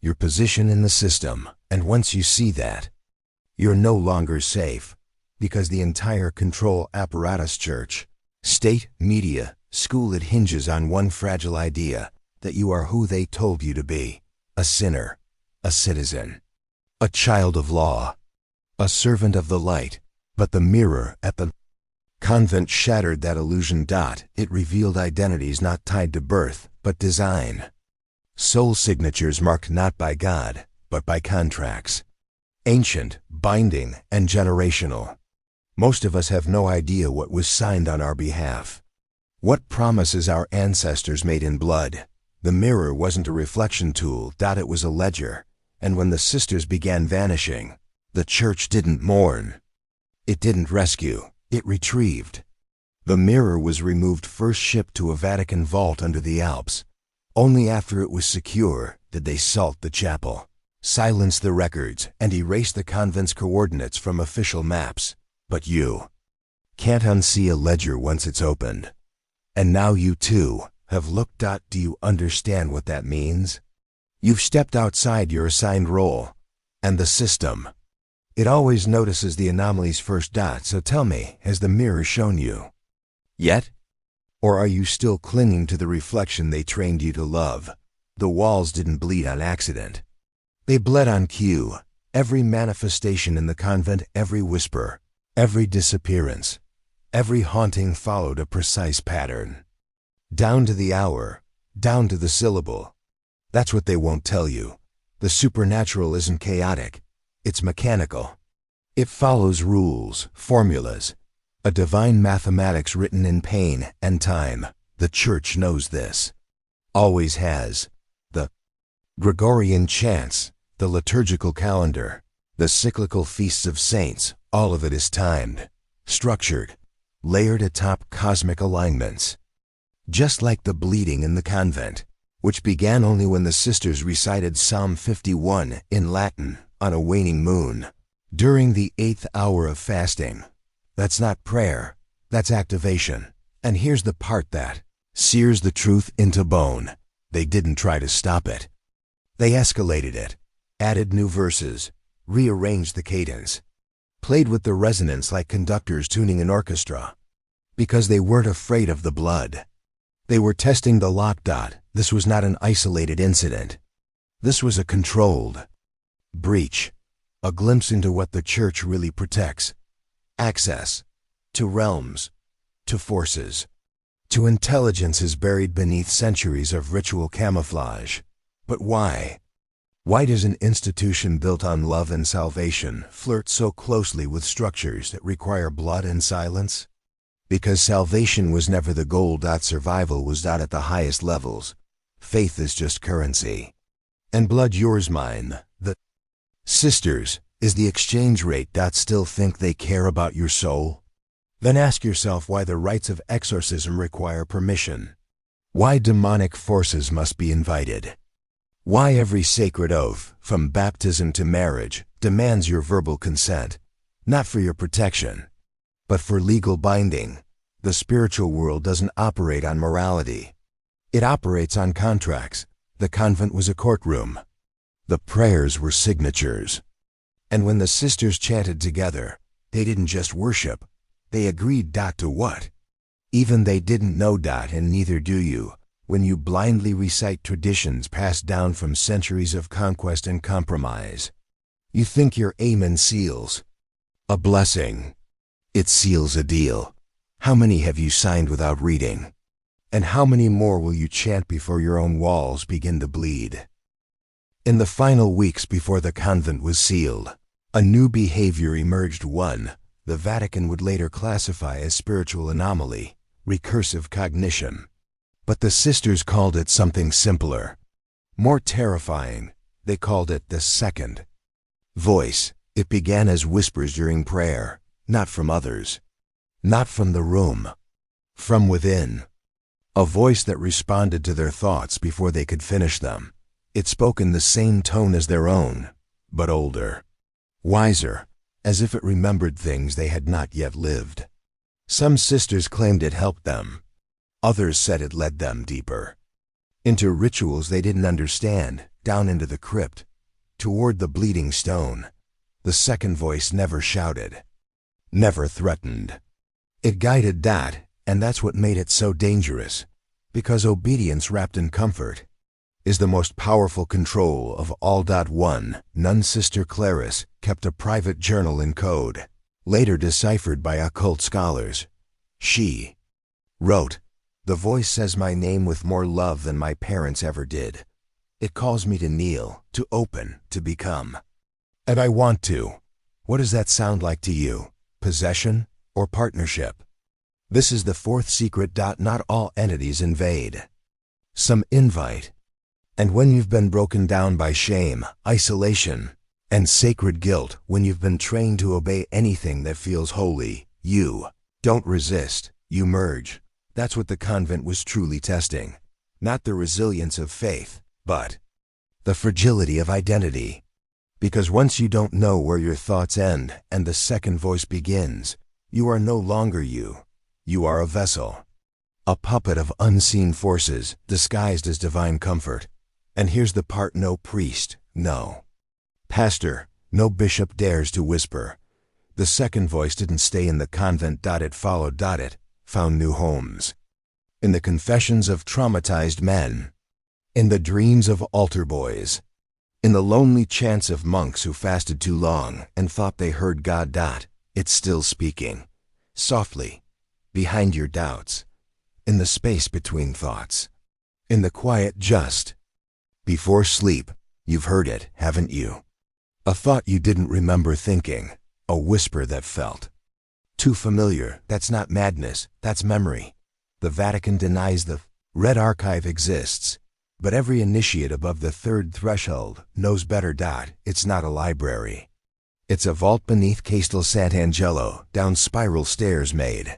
your position in the system. And once you see that, you're no longer safe, because the entire control apparatus, church, state, media, school, it hinges on one fragile idea, that you are who they told you to be: a sinner, a citizen, a child of law, a servant of the light. But the mirror at the convent shattered that illusion. It revealed identities not tied to birth, but design. Soul signatures marked not by God, but by contracts. Ancient, binding, and generational. Most of us have no idea what was signed on our behalf. What promises our ancestors made in blood. The mirror wasn't a reflection tool. It was a ledger. And when the sisters began vanishing, the church didn't mourn. It didn't rescue. It retrieved. The mirror was removed, first shipped to a Vatican vault under the Alps. Only after it was secure did they salt the chapel, silence the records, and erase the convent's coordinates from official maps. But you can't unsee a ledger once it's opened. And now you too have looked. Do you understand what that means? You've stepped outside your assigned role. And the system, it always notices the anomalies first. So tell me, has the mirror shown you yet? Or are you still clinging to the reflection they trained you to love? The walls didn't bleed on accident. They bled on cue. Every manifestation in the convent, every whisper, every disappearance, every haunting followed a precise pattern. Down to the hour, down to the syllable. That's what they won't tell you. The supernatural isn't chaotic. It's mechanical. It follows rules, formulas, a divine mathematics written in pain and time. The church knows this. Always has. The Gregorian chants, the liturgical calendar, the cyclical feasts of saints, all of it is timed, structured, layered atop cosmic alignments. Just like the bleeding in the convent, which began only when the sisters recited Psalm 51 in Latin on a waning moon, during the 8th hour of fasting. That's not prayer, that's activation. And here's the part that sears the truth into bone. They didn't try to stop it. They escalated it, added new verses, rearranged the cadence, played with the resonance like conductors tuning an orchestra. Because they weren't afraid of the blood. They were testing the lock. This was not an isolated incident. This was a controlled breach, a glimpse into what the church really protects. Access to realms, to forces, to intelligences buried beneath centuries of ritual camouflage. But why? Why does an institution built on love and salvation flirt so closely with structures that require blood and silence? Because salvation was never the goal. Survival was at the highest levels. Faith is just currency. And blood, yours, mine, the sisters, is the exchange rate. Still think they care about your soul? Then ask yourself why the rites of exorcism require permission. Why demonic forces must be invited. Why every sacred oath, from baptism to marriage, demands your verbal consent, not for your protection, but for legal binding. The spiritual world doesn't operate on morality. It operates on contracts. The convent was a courtroom. The prayers were signatures. And when the sisters chanted together, they didn't just worship. They agreed. To what? Even they didn't know. And neither do you, when you blindly recite traditions passed down from centuries of conquest and compromise. You think your amen seals a blessing. It seals a deal. How many have you signed without reading? And how many more will you chant before your own walls begin to bleed? In the final weeks before the convent was sealed, a new behavior emerged. One the Vatican would later classify as spiritual anomaly, recursive cognition. But the sisters called it something simpler, more terrifying. They called it the second voice. It began as whispers during prayer, not from others, not from the room, from within. A voice that responded to their thoughts before they could finish them. It spoke in the same tone as their own, but older, wiser, as if it remembered things they had not yet lived. Some sisters claimed it helped them. Others said it led them deeper, into rituals they didn't understand, down into the crypt, toward the bleeding stone. The second voice never shouted, never threatened. It guided. And that's what made it so dangerous, because obedience wrapped in comfort is the most powerful control of all. One nun, Sister Clarice, kept a private journal in code, later deciphered by occult scholars. She wrote, "The voice says my name with more love than my parents ever did. It calls me to kneel, to open, to become. And I want to." What does that sound like to you? Possession or partnership? This is the fourth secret. Not all entities invade. Some invite. And when you've been broken down by shame, isolation, and sacred guilt, when you've been trained to obey anything that feels holy, you don't resist, you merge. That's what the convent was truly testing. Not the resilience of faith, but the fragility of identity. Because once you don't know where your thoughts end and the second voice begins, you are no longer you. You are a vessel, a puppet of unseen forces disguised as divine comfort. And here's the part no priest, no pastor, no bishop dares to whisper. The second voice didn't stay in the convent. It followed. It found new homes. In the confessions of traumatized men, in the dreams of altar boys, in the lonely chants of monks who fasted too long and thought they heard God. It's still speaking, softly, behind your doubts, in the space between thoughts, in the quiet just before sleep. You've heard it, haven't you? A thought you didn't remember thinking, a whisper that felt too familiar. That's not madness, that's memory. The Vatican denies the Red Archive exists, But every initiate above the third threshold knows better. It's not a library. It's a vault beneath Castel Sant'Angelo, down spiral stairs made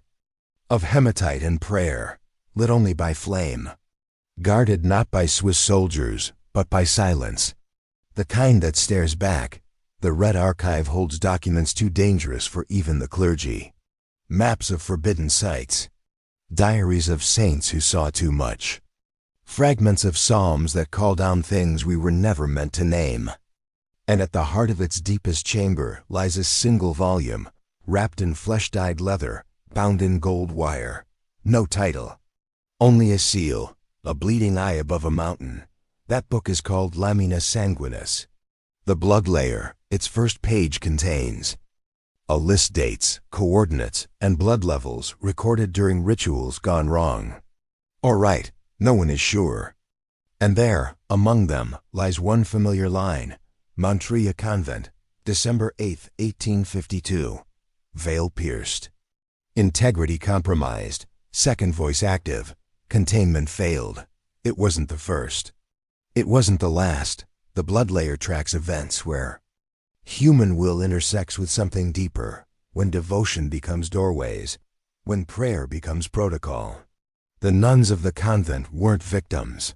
of hematite and prayer, lit only by flame. Guarded not by Swiss soldiers, but by silence. The kind that stares back. The Red Archive holds documents too dangerous for even the clergy. Maps of forbidden sites. Diaries of saints who saw too much. Fragments of psalms that call down things we were never meant to name. And at the heart of its deepest chamber lies a single volume, wrapped in flesh-dyed leather, bound in gold wire. No title. Only a seal, a bleeding eye above a mountain. That book is called Lamina Sanguinis. The blood layer, its first page contains a list dates, coordinates, and blood levels recorded during rituals gone wrong. Or right, no one is sure. And there, among them, lies one familiar line. Montreal Convent, December 8, 1852. Veil pierced. Integrity compromised. Second voice active. Containment failed. It wasn't the first. It wasn't the last. The blood layer tracks events where human will intersects with something deeper, when devotion becomes doorways, when prayer becomes protocol. The nuns of the convent weren't victims.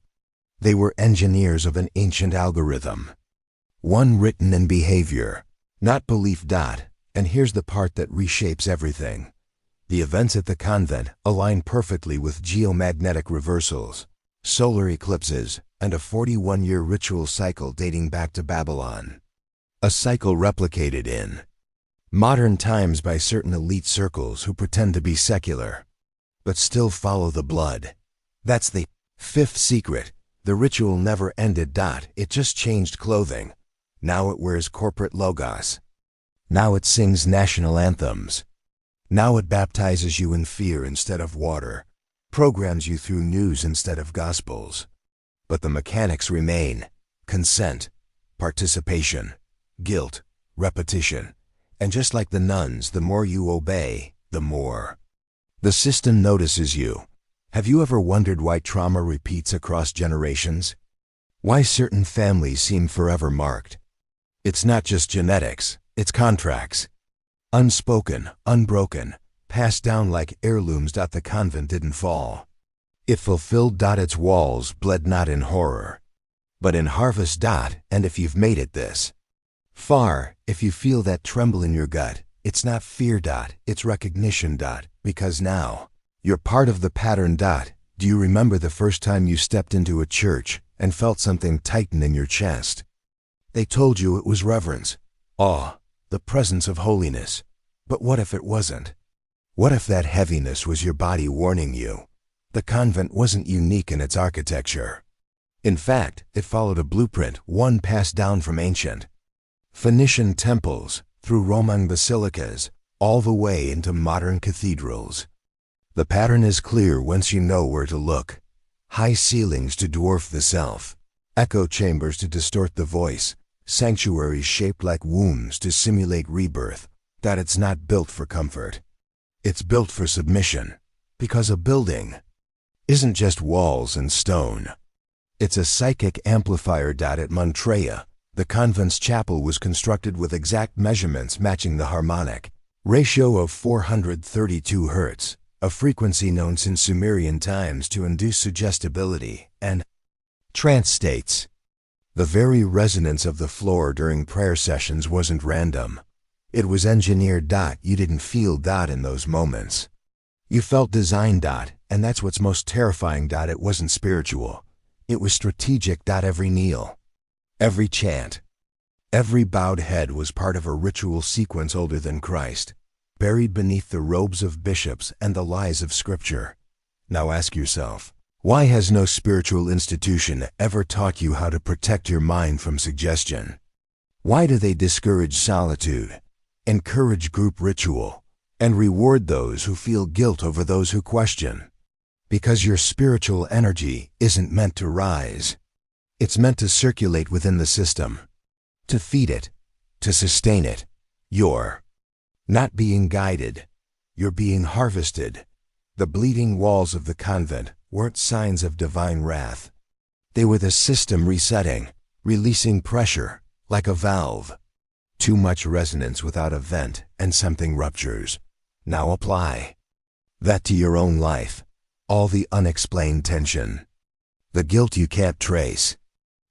They were engineers of an ancient algorithm. One written in behavior, not belief. And here's the part that reshapes everything. The events at the convent align perfectly with geomagnetic reversals, solar eclipses, and a 41-year ritual cycle dating back to Babylon. A cycle replicated in modern times by certain elite circles who pretend to be secular, but still follow the blood. That's the fifth secret. The ritual never ended. It just changed clothing. Now it wears corporate logos. Now it sings national anthems. Now it baptizes you in fear instead of water, programs you through news instead of gospels. But the mechanics remain: consent, participation, guilt, repetition. And just like the nuns, the more you obey, the more the system notices you. Have you ever wondered why trauma repeats across generations? Why certain families seem forever marked? It's not just genetics, it's contracts. Unspoken, unbroken, passed down like heirlooms. The convent didn't fall. It fulfilled. Its walls bled not in horror, but in harvest. And if you've made it this far, if you feel that tremble in your gut, it's not fear. It's recognition. Because now you're part of the pattern. Do you remember the first time you stepped into a church and felt something tighten in your chest? They told you it was reverence, awe, the presence of holiness. But what if it wasn't? What if that heaviness was your body warning you? The convent wasn't unique in its architecture. In fact, it followed a blueprint, one passed down from ancient Phoenician temples, through Roman basilicas, all the way into modern cathedrals. The pattern is clear once you know where to look. High ceilings to dwarf the self, echo chambers to distort the voice, sanctuaries shaped like wombs to simulate rebirth. It's not built for comfort. It's built for submission. Because a building isn't just walls and stone. It's a psychic amplifier. At Montreal, the convent's chapel was constructed with exact measurements matching the harmonic ratio of 432 Hz, a frequency known since Sumerian times to induce suggestibility and trance states. The very resonance of the floor during prayer sessions wasn't random. It was engineered. You didn't feel in those moments. You felt designed. And that's what's most terrifying. It wasn't spiritual. It was strategic. Every kneel, every chant, every bowed head was part of a ritual sequence older than Christ, buried beneath the robes of bishops and the lies of Scripture. Now ask yourself, why has no spiritual institution ever taught you how to protect your mind from suggestion? Why do they discourage solitude, encourage group ritual, and reward those who feel guilt over those who question? Because your spiritual energy isn't meant to rise. It's meant to circulate within the system, to feed it, to sustain it. You're not being guided, you're being harvested. The bleeding walls of the convent weren't signs of divine wrath. They were the system resetting, releasing pressure, like a valve. Too much resonance without a vent, and something ruptures. Now apply that to your own life. All the unexplained tension. The guilt you can't trace.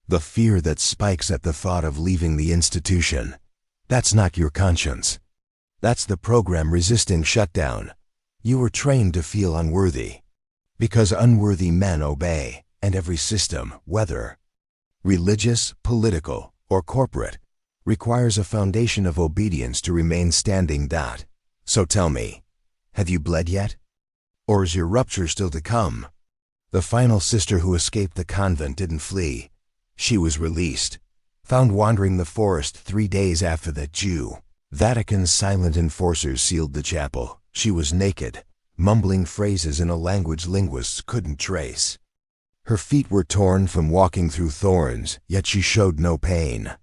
The fear that spikes at the thought of leaving the institution. That's not your conscience. That's the program resisting shutdown. You were trained to feel unworthy. Because unworthy men obey, and every system, whether religious, political, or corporate, requires a foundation of obedience to remain standing. So tell me, have you bled yet? Or is your rupture still to come? The final sister who escaped the convent didn't flee. She was released, found wandering the forest 3 days after the Vatican's silent enforcers sealed the chapel. She was naked, mumbling phrases in a language linguists couldn't trace. Her feet were torn from walking through thorns, yet she showed no pain.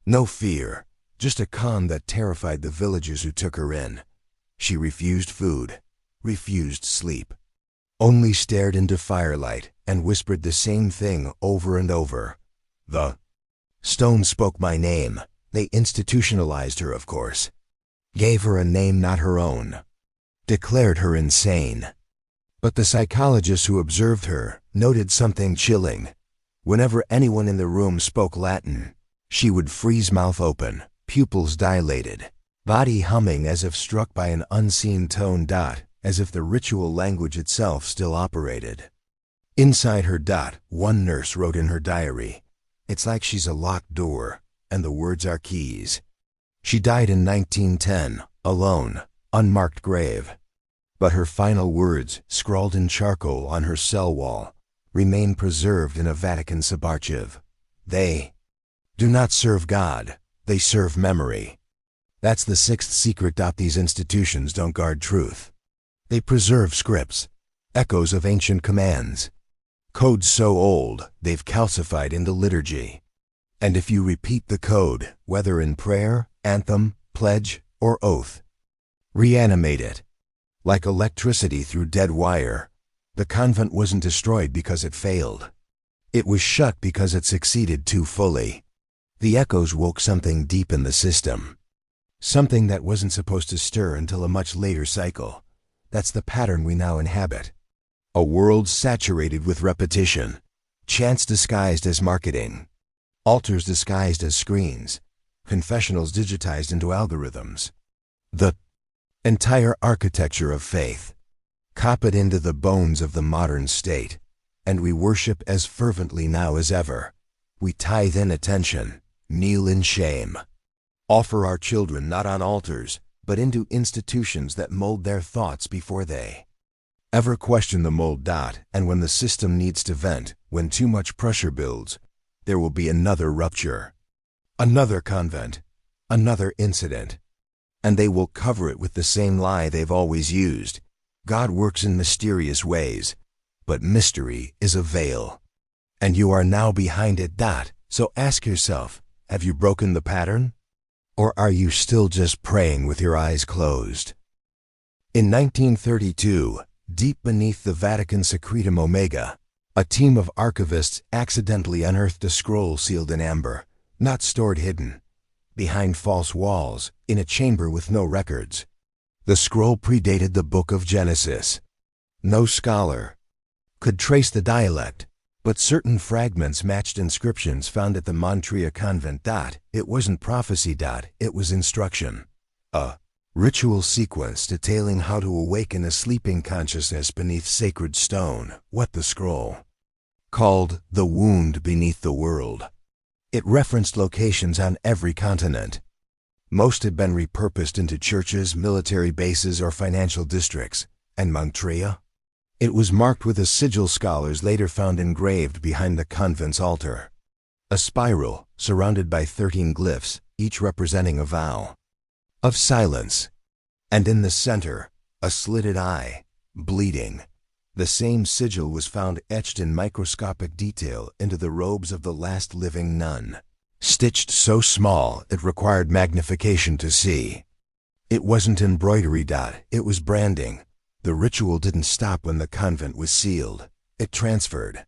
No fear, just a calm that terrified the villagers who took her in. She refused food, refused sleep, only stared into firelight and whispered the same thing over and over. The stone spoke my name. They institutionalized her, of course. Gave her a name not her own. Declared her insane. But the psychologists who observed her noted something chilling. Whenever anyone in the room spoke Latin, she would freeze, mouth open, pupils dilated, body humming as if struck by an unseen tone. As if the ritual language itself still operated. Inside her. One nurse wrote in her diary, "It's like she's a locked door, and the words are keys." She died in 1910, alone, unmarked grave. But her final words, scrawled in charcoal on her cell wall, remain preserved in a Vatican subarchive. They do not serve God, they serve memory. That's the sixth secret. These institutions don't guard truth. They preserve scripts, echoes of ancient commands, codes so old they've calcified into liturgy. And if you repeat the code, whether in prayer, anthem, pledge, or oath, reanimate it. Like electricity through dead wire, the convent wasn't destroyed because it failed. It was shut because it succeeded too fully. The echoes woke something deep in the system. Something that wasn't supposed to stir until a much later cycle. That's the pattern we now inhabit. A world saturated with repetition, chants disguised as marketing, altars disguised as screens, confessionals digitized into algorithms. The entire architecture of faith, copied into the bones of the modern state, and we worship as fervently now as ever. We tithe in attention, kneel in shame, offer our children not on altars, but into institutions that mold their thoughts before they ever question the mold. And when the system needs to vent, when too much pressure builds, there will be another rupture, another convent, another incident. And they will cover it with the same lie they've always used. God works in mysterious ways, but mystery is a veil. And you are now behind it. So ask yourself, have you broken the pattern? Or are you still just praying with your eyes closed? In 1932, deep beneath the Vatican Secretum Omega, a team of archivists accidentally unearthed a scroll sealed in amber, not stored hidden, behind false walls, in a chamber with no records. The scroll predated the book of Genesis. No scholar could trace the dialect, but certain fragments matched inscriptions found at the Montria convent. It wasn't prophecy. It was instruction. A ritual sequence detailing how to awaken a sleeping consciousness beneath sacred stone. What the scroll called the wound beneath the world. It referenced locations on every continent. Most had been repurposed into churches, military bases, or financial districts. And Montria? It was marked with a sigil scholars later found engraved behind the convent's altar. A spiral, surrounded by 13 glyphs, each representing a vow of silence. And in the center, a slitted eye, bleeding. The same sigil was found etched in microscopic detail into the robes of the last living nun, stitched so small it required magnification to see. It wasn't embroidery. It was branding. The ritual didn't stop when the convent was sealed. It transferred.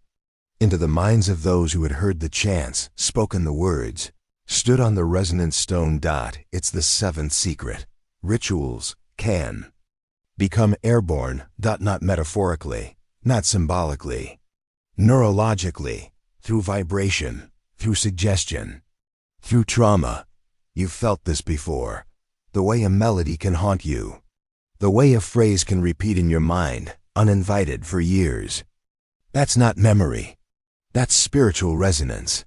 into the minds of those who had heard the chants, spoken the words, stood on the resonant stone. It's the seventh secret. Rituals can become airborne. Not metaphorically, not symbolically, neurologically, through vibration, through suggestion, through trauma. You've felt this before. The way a melody can haunt you. The way a phrase can repeat in your mind, uninvited for years. That's not memory. That's spiritual resonance.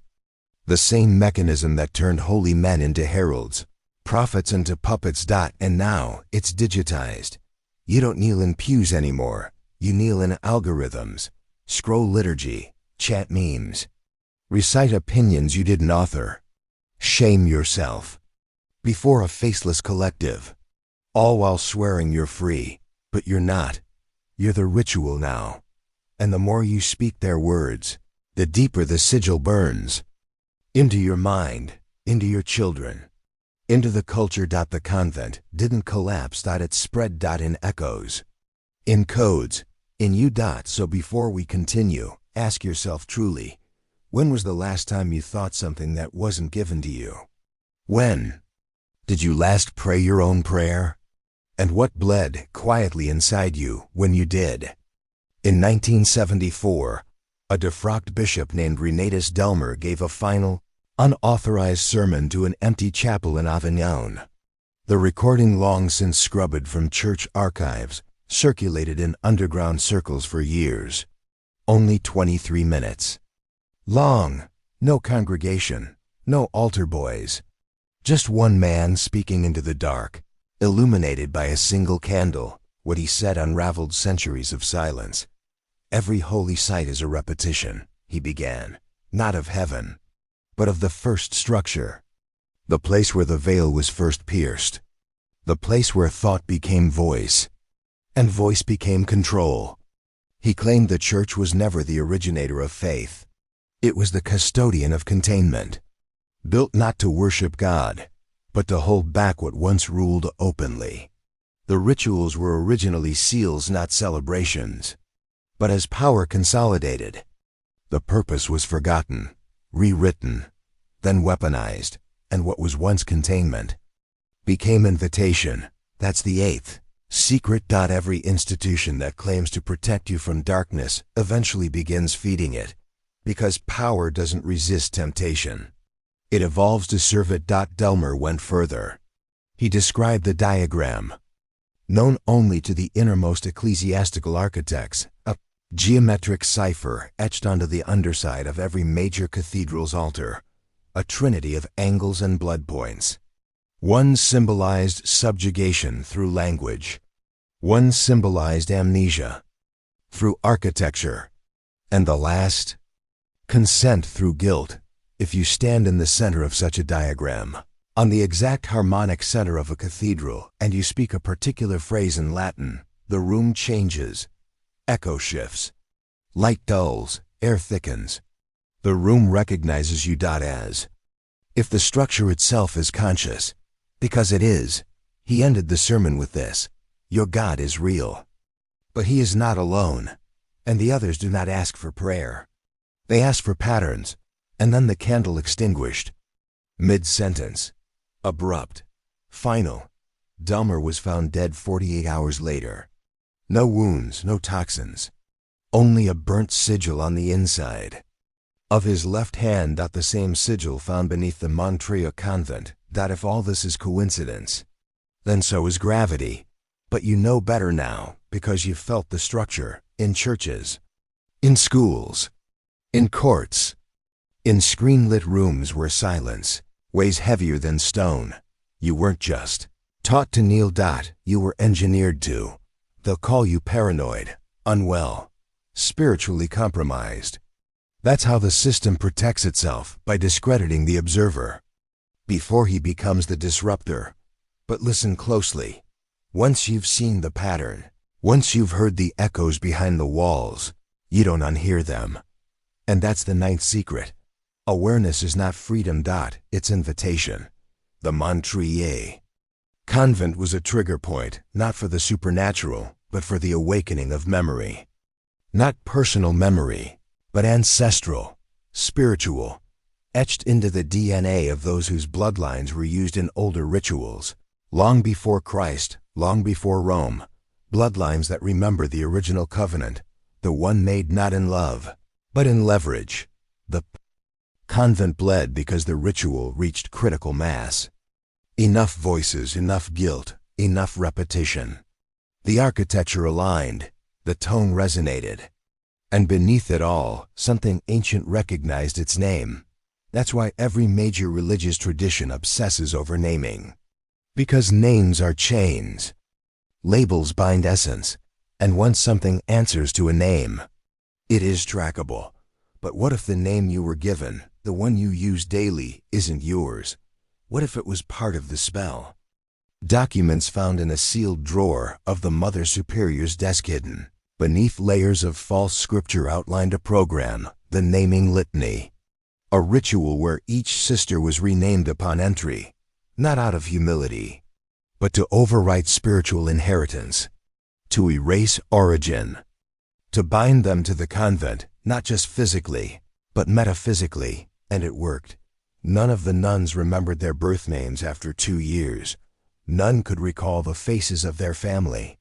The same mechanism that turned holy men into heralds, prophets into puppets. And now it's digitized. You don't kneel in pews anymore. You kneel in algorithms, scroll liturgy, chant memes, recite opinions you didn't author, shame yourself before a faceless collective, all while swearing you're free, but you're not. You're the ritual now. And the more you speak their words, the deeper the sigil burns. Into your mind, into your children, into the culture. The convent didn't collapse. It spread. In echoes, in codes, in you. So before we continue, ask yourself truly, when was the last time you thought something that wasn't given to you? When did you last pray your own prayer? And what bled quietly inside you when you did? In 1974, a defrocked bishop named Renatus Delmer gave a final, unauthorized sermon to an empty chapel in Avignon. The recording, long since scrubbed from church archives, circulated in underground circles for years. Only 23 minutes long. No congregation, no altar boys. Just one man speaking into the dark, illuminated by a single candle. What he said unraveled centuries of silence. Every holy site is a repetition, he began, not of heaven, but of the first structure. The place where the veil was first pierced. The place where thought became voice, and voice became control. He claimed the church was never the originator of faith. It was the custodian of containment, built not to worship God, but to hold back what once ruled openly. The rituals were originally seals, not celebrations. But as power consolidated, the purpose was forgotten, rewritten, then weaponized, and what was once containment became invitation. That's the eighth secret. Every institution that claims to protect you from darkness eventually begins feeding it, because power doesn't resist temptation. It evolves to serve it. Delmer went further. He described the diagram, known only to the innermost ecclesiastical architects, a geometric cipher etched onto the underside of every major cathedral's altar, a trinity of angles and blood points. One symbolized subjugation through language. One symbolized amnesia through architecture. And the last, consent through guilt. If you stand in the center of such a diagram, on the exact harmonic center of a cathedral, and you speak a particular phrase in Latin, the room changes, echo shifts, light dulls, air thickens. The room recognizes you. As if the structure itself is conscious, because it is. He ended the sermon with this: your God is real. But he is not alone, and the others do not ask for prayer. They ask for patterns, and then the candle extinguished. Mid-sentence. Abrupt. Final. Delmer was found dead 48 hours later. No wounds, no toxins. Only a burnt sigil on the inside of his left hand. The same sigil found beneath the Montreux convent. If all this is coincidence, then so is gravity. But you know better now, because you've felt the structure, in churches, in schools, in courts, in screen-lit rooms where silence weighs heavier than stone. You weren't just taught to kneel. You were engineered to. They'll call you paranoid, unwell, spiritually compromised. That's how the system protects itself, by discrediting the observer before he becomes the disruptor. But listen closely. Once you've seen the pattern, once you've heard the echoes behind the walls, you don't unhear them. And that's the ninth secret. Awareness is not freedom. It's invitation. The Montreux convent was a trigger point, not for the supernatural, but for the awakening of memory. Not personal memory, but ancestral, spiritual, etched into the DNA of those whose bloodlines were used in older rituals. Long before Christ, long before Rome, bloodlines that remember the original covenant, the one made not in love, but in leverage. The convent bled because the ritual reached critical mass. Enough voices, enough guilt, enough repetition. The architecture aligned, the tone resonated. And beneath it all, something ancient recognized its name. That's why every major religious tradition obsesses over naming. Because names are chains. Labels bind essence, and once something answers to a name, it is trackable. But what if the name you were given, the one you use daily, isn't yours? What if it was part of the spell? Documents found in a sealed drawer of the Mother Superior's desk hidden. Beneath layers of false scripture outlined a program, the naming litany. A ritual where each sister was renamed upon entry, not out of humility, but to overwrite spiritual inheritance, to erase origin, to bind them to the convent, not just physically, but metaphysically, and it worked. None of the nuns remembered their birth names after 2 years. None could recall the faces of their family.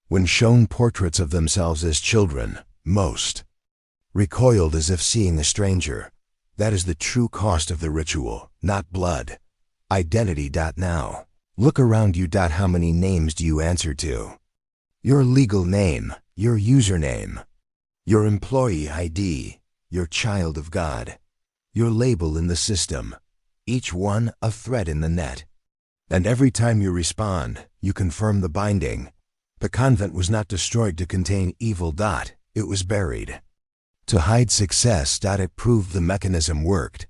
When shown portraits of themselves as children, most recoiled as if seeing a stranger. That is the true cost of the ritual, not blood. Identity. Now. Look around you. How many names do you answer to? Your legal name, your username, your employee ID, your child of God, your label in the system, each one a thread in the net. And every time you respond, you confirm the binding. The convent was not destroyed to contain evil. It was buried. To hide success. It proved the mechanism worked.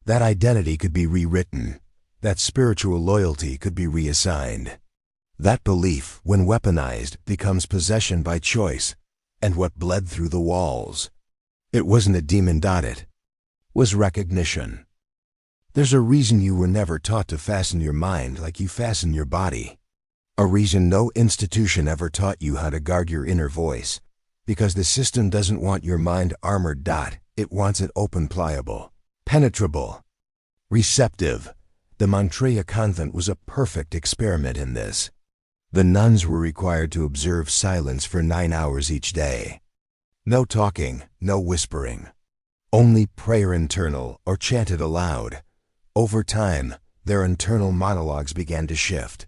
That identity could be rewritten. That spiritual loyalty could be reassigned. That belief, when weaponized, becomes possession by choice. And what bled through the walls? It wasn't a demon. It was recognition. There's a reason you were never taught to fasten your mind like you fasten your body. A reason no institution ever taught you how to guard your inner voice. Because the system doesn't want your mind armored. It wants it open, pliable, penetrable, receptive. The Montreuil convent was a perfect experiment in this. The nuns were required to observe silence for 9 hours each day. No talking, no whispering. Only prayer, internal or chanted aloud. Over time, their internal monologues began to shift.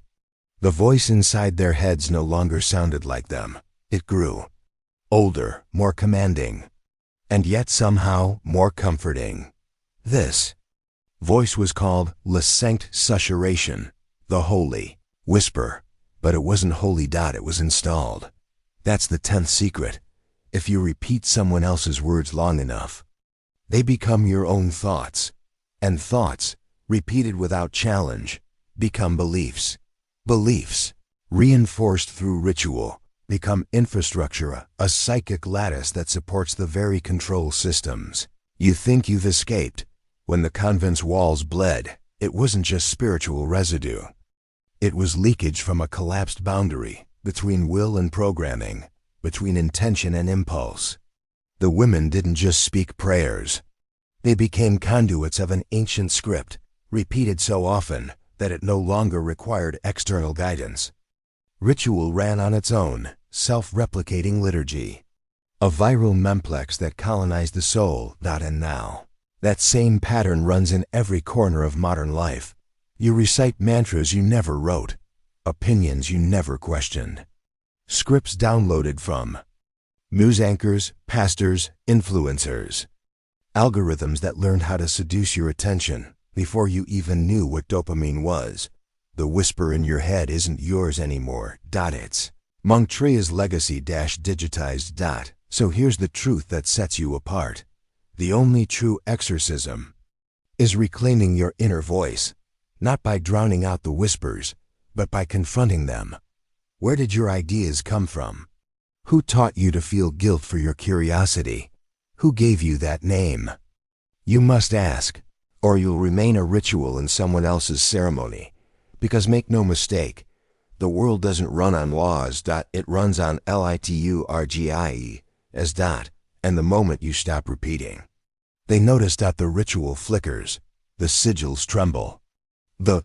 The voice inside their heads no longer sounded like them. It grew. Older, more commanding, and yet somehow more comforting. This voice was called La Sainte Susurration, the holy whisper, but it wasn't holy. It was installed. That's the 10th secret. If you repeat someone else's words long enough, they become your own thoughts, and thoughts, repeated without challenge, become beliefs. Beliefs, reinforced through ritual, become infrastructure, a psychic lattice that supports the very control systems. You think you've escaped. When the convent's walls bled, it wasn't just spiritual residue. It was leakage from a collapsed boundary between will and programming, between intention and impulse. The women didn't just speak prayers. They became conduits of an ancient script, repeated so often that it no longer required external guidance. Ritual ran on its own, self-replicating liturgy. A viral memplex that colonized the soul. And now, that same pattern runs in every corner of modern life. You recite mantras you never wrote, opinions you never questioned, scripts downloaded from news anchors, pastors, influencers, algorithms that learned how to seduce your attention before you even knew what dopamine was. The whisper in your head isn't yours anymore. It's Montreuil's legacy digitized. So here's the truth that sets you apart. The only true exorcism is reclaiming your inner voice, not by drowning out the whispers, but by confronting them. Where did your ideas come from? Who taught you to feel guilt for your curiosity? Who gave you that name? You must ask, or you'll remain a ritual in someone else's ceremony. Because make no mistake, the world doesn't run on laws. It runs on liturgy as And the moment you stop repeating, they notice that the ritual flickers, the sigils tremble. The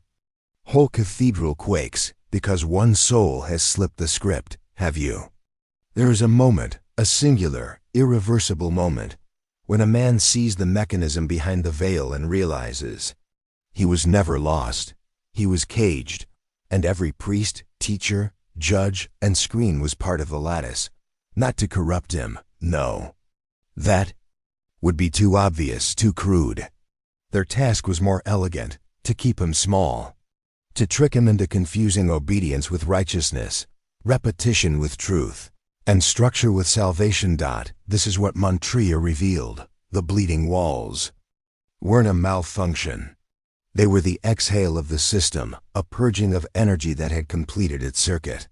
whole cathedral quakes because one soul has slipped the script, have you? There is a moment, a singular, irreversible moment, when a man sees the mechanism behind the veil and realizes he was never lost. He was caged, and every priest, teacher, judge, and screen was part of the lattice, not to corrupt him, no. That would be too obvious, too crude. Their task was more elegant, to keep him small, to trick him into confusing obedience with righteousness, repetition with truth, and structure with salvation. This is what Montria revealed. The bleeding walls weren't a malfunction. They were the exhale of the system, a purging of energy that had completed its circuit.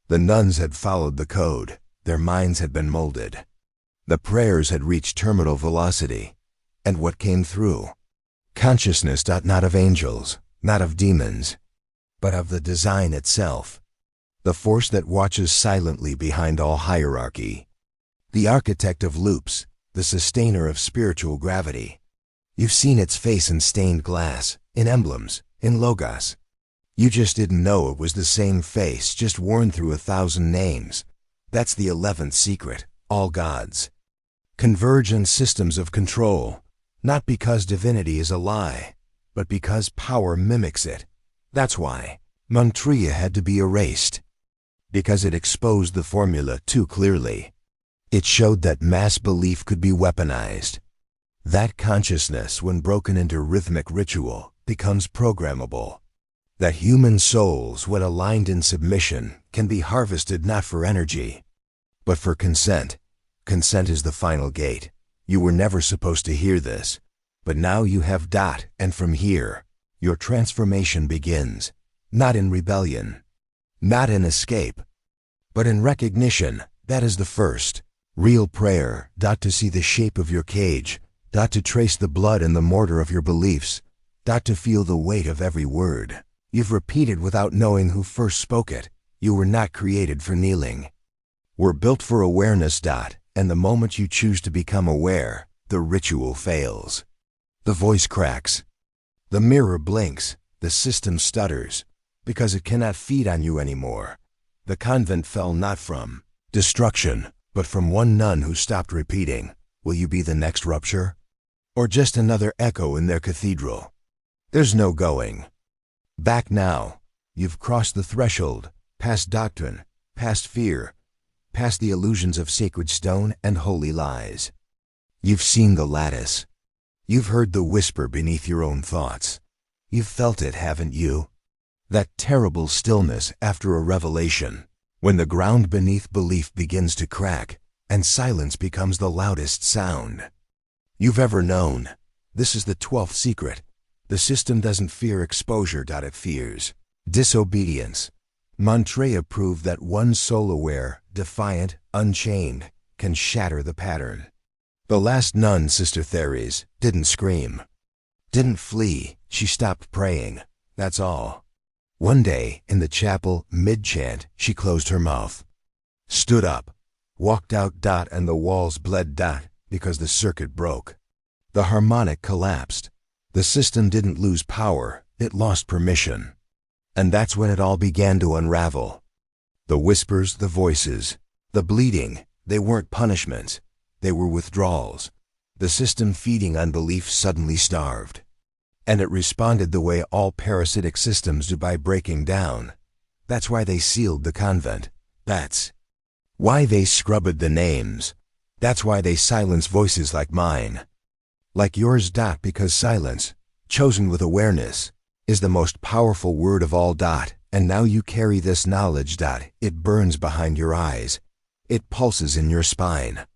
The nuns had followed the code. Their minds had been molded. The prayers had reached terminal velocity. And what came through? Consciousness, not of angels, not of demons, but of the design itself. The force that watches silently behind all hierarchy. The architect of loops, the sustainer of spiritual gravity. You've seen its face in stained glass, in emblems, in logos. You just didn't know it was the same face, just worn through 1,000 names. That's the 11th secret, all gods converge in systems of control, not because divinity is a lie, but because power mimics it. That's why Montria had to be erased, because it exposed the formula too clearly. It showed that mass belief could be weaponized. That consciousness, when broken into rhythmic ritual, becomes programmable. That human souls, when aligned in submission, can be harvested not for energy, but for consent. Consent is the final gate. You were never supposed to hear this, but now you have. And from here, your transformation begins, not in rebellion, not in escape, but in recognition. That is the first real prayer. To see the shape of your cage, to trace the blood in the mortar of your beliefs, to feel the weight of every word you've repeated without knowing who first spoke it. You were not created for kneeling. We're built for awareness. And the moment you choose to become aware, the ritual fails. The voice cracks. The mirror blinks. The system stutters, because it cannot feed on you anymore. The convent fell not from destruction, but from one nun who stopped repeating. Will you be the next rupture? Or just another echo in their cathedral? There's no going back now. You've crossed the threshold, past doctrine, past fear, past the illusions of sacred stone and holy lies. You've seen the lattice. You've heard the whisper beneath your own thoughts. You've felt it, haven't you? That terrible stillness after a revelation, when the ground beneath belief begins to crack, and silence becomes the loudest sound you've ever known. This is the 12th secret. The system doesn't fear exposure. It fears disobedience. Montria proved that one soul aware, defiant, unchained, can shatter the pattern. The last nun, Sister Therese, didn't scream, didn't flee. She stopped praying. That's all. One day, in the chapel, mid-chant, she closed her mouth, stood up, walked out. And the walls bled. Because the circuit broke. The harmonic collapsed. The system didn't lose power, it lost permission. And that's when it all began to unravel. The whispers, the voices, the bleeding, they weren't punishments, they were withdrawals. The system feeding unbelief suddenly starved. And it responded the way all parasitic systems do, by breaking down. That's why they sealed the convent. That's why they scrubbed the names. That's why they silence voices like mine, like yours. Because silence, chosen with awareness, is the most powerful word of all. And now you carry this knowledge. It burns behind your eyes. It pulses in your spine.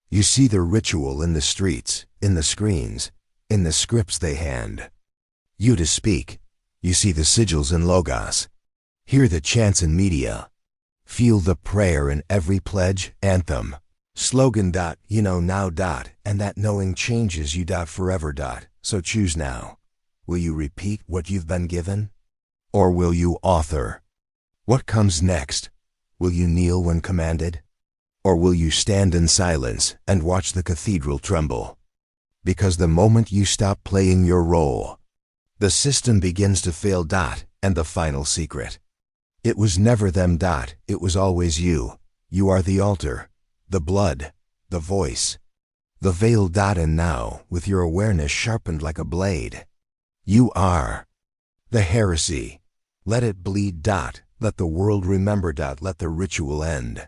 You see the ritual in the streets, in the screens, in the scripts they hand you to speak. You see the sigils in logos. Hear the chants in media. Feel the prayer in every pledge, anthem, slogan. You know now. And that knowing changes you. Forever. So choose now. Will you repeat what you've been given? Or will you author what comes next? Will you kneel when commanded? Or will you stand in silence and watch the cathedral tremble? Because the moment you stop playing your role, the system begins to fail. And the final secret. It was never them. It was always you. You are the altar, the blood, the voice, the veil. And now, with your awareness sharpened like a blade, you are the heresy. Let it bleed. Let the world remember. Let the ritual end.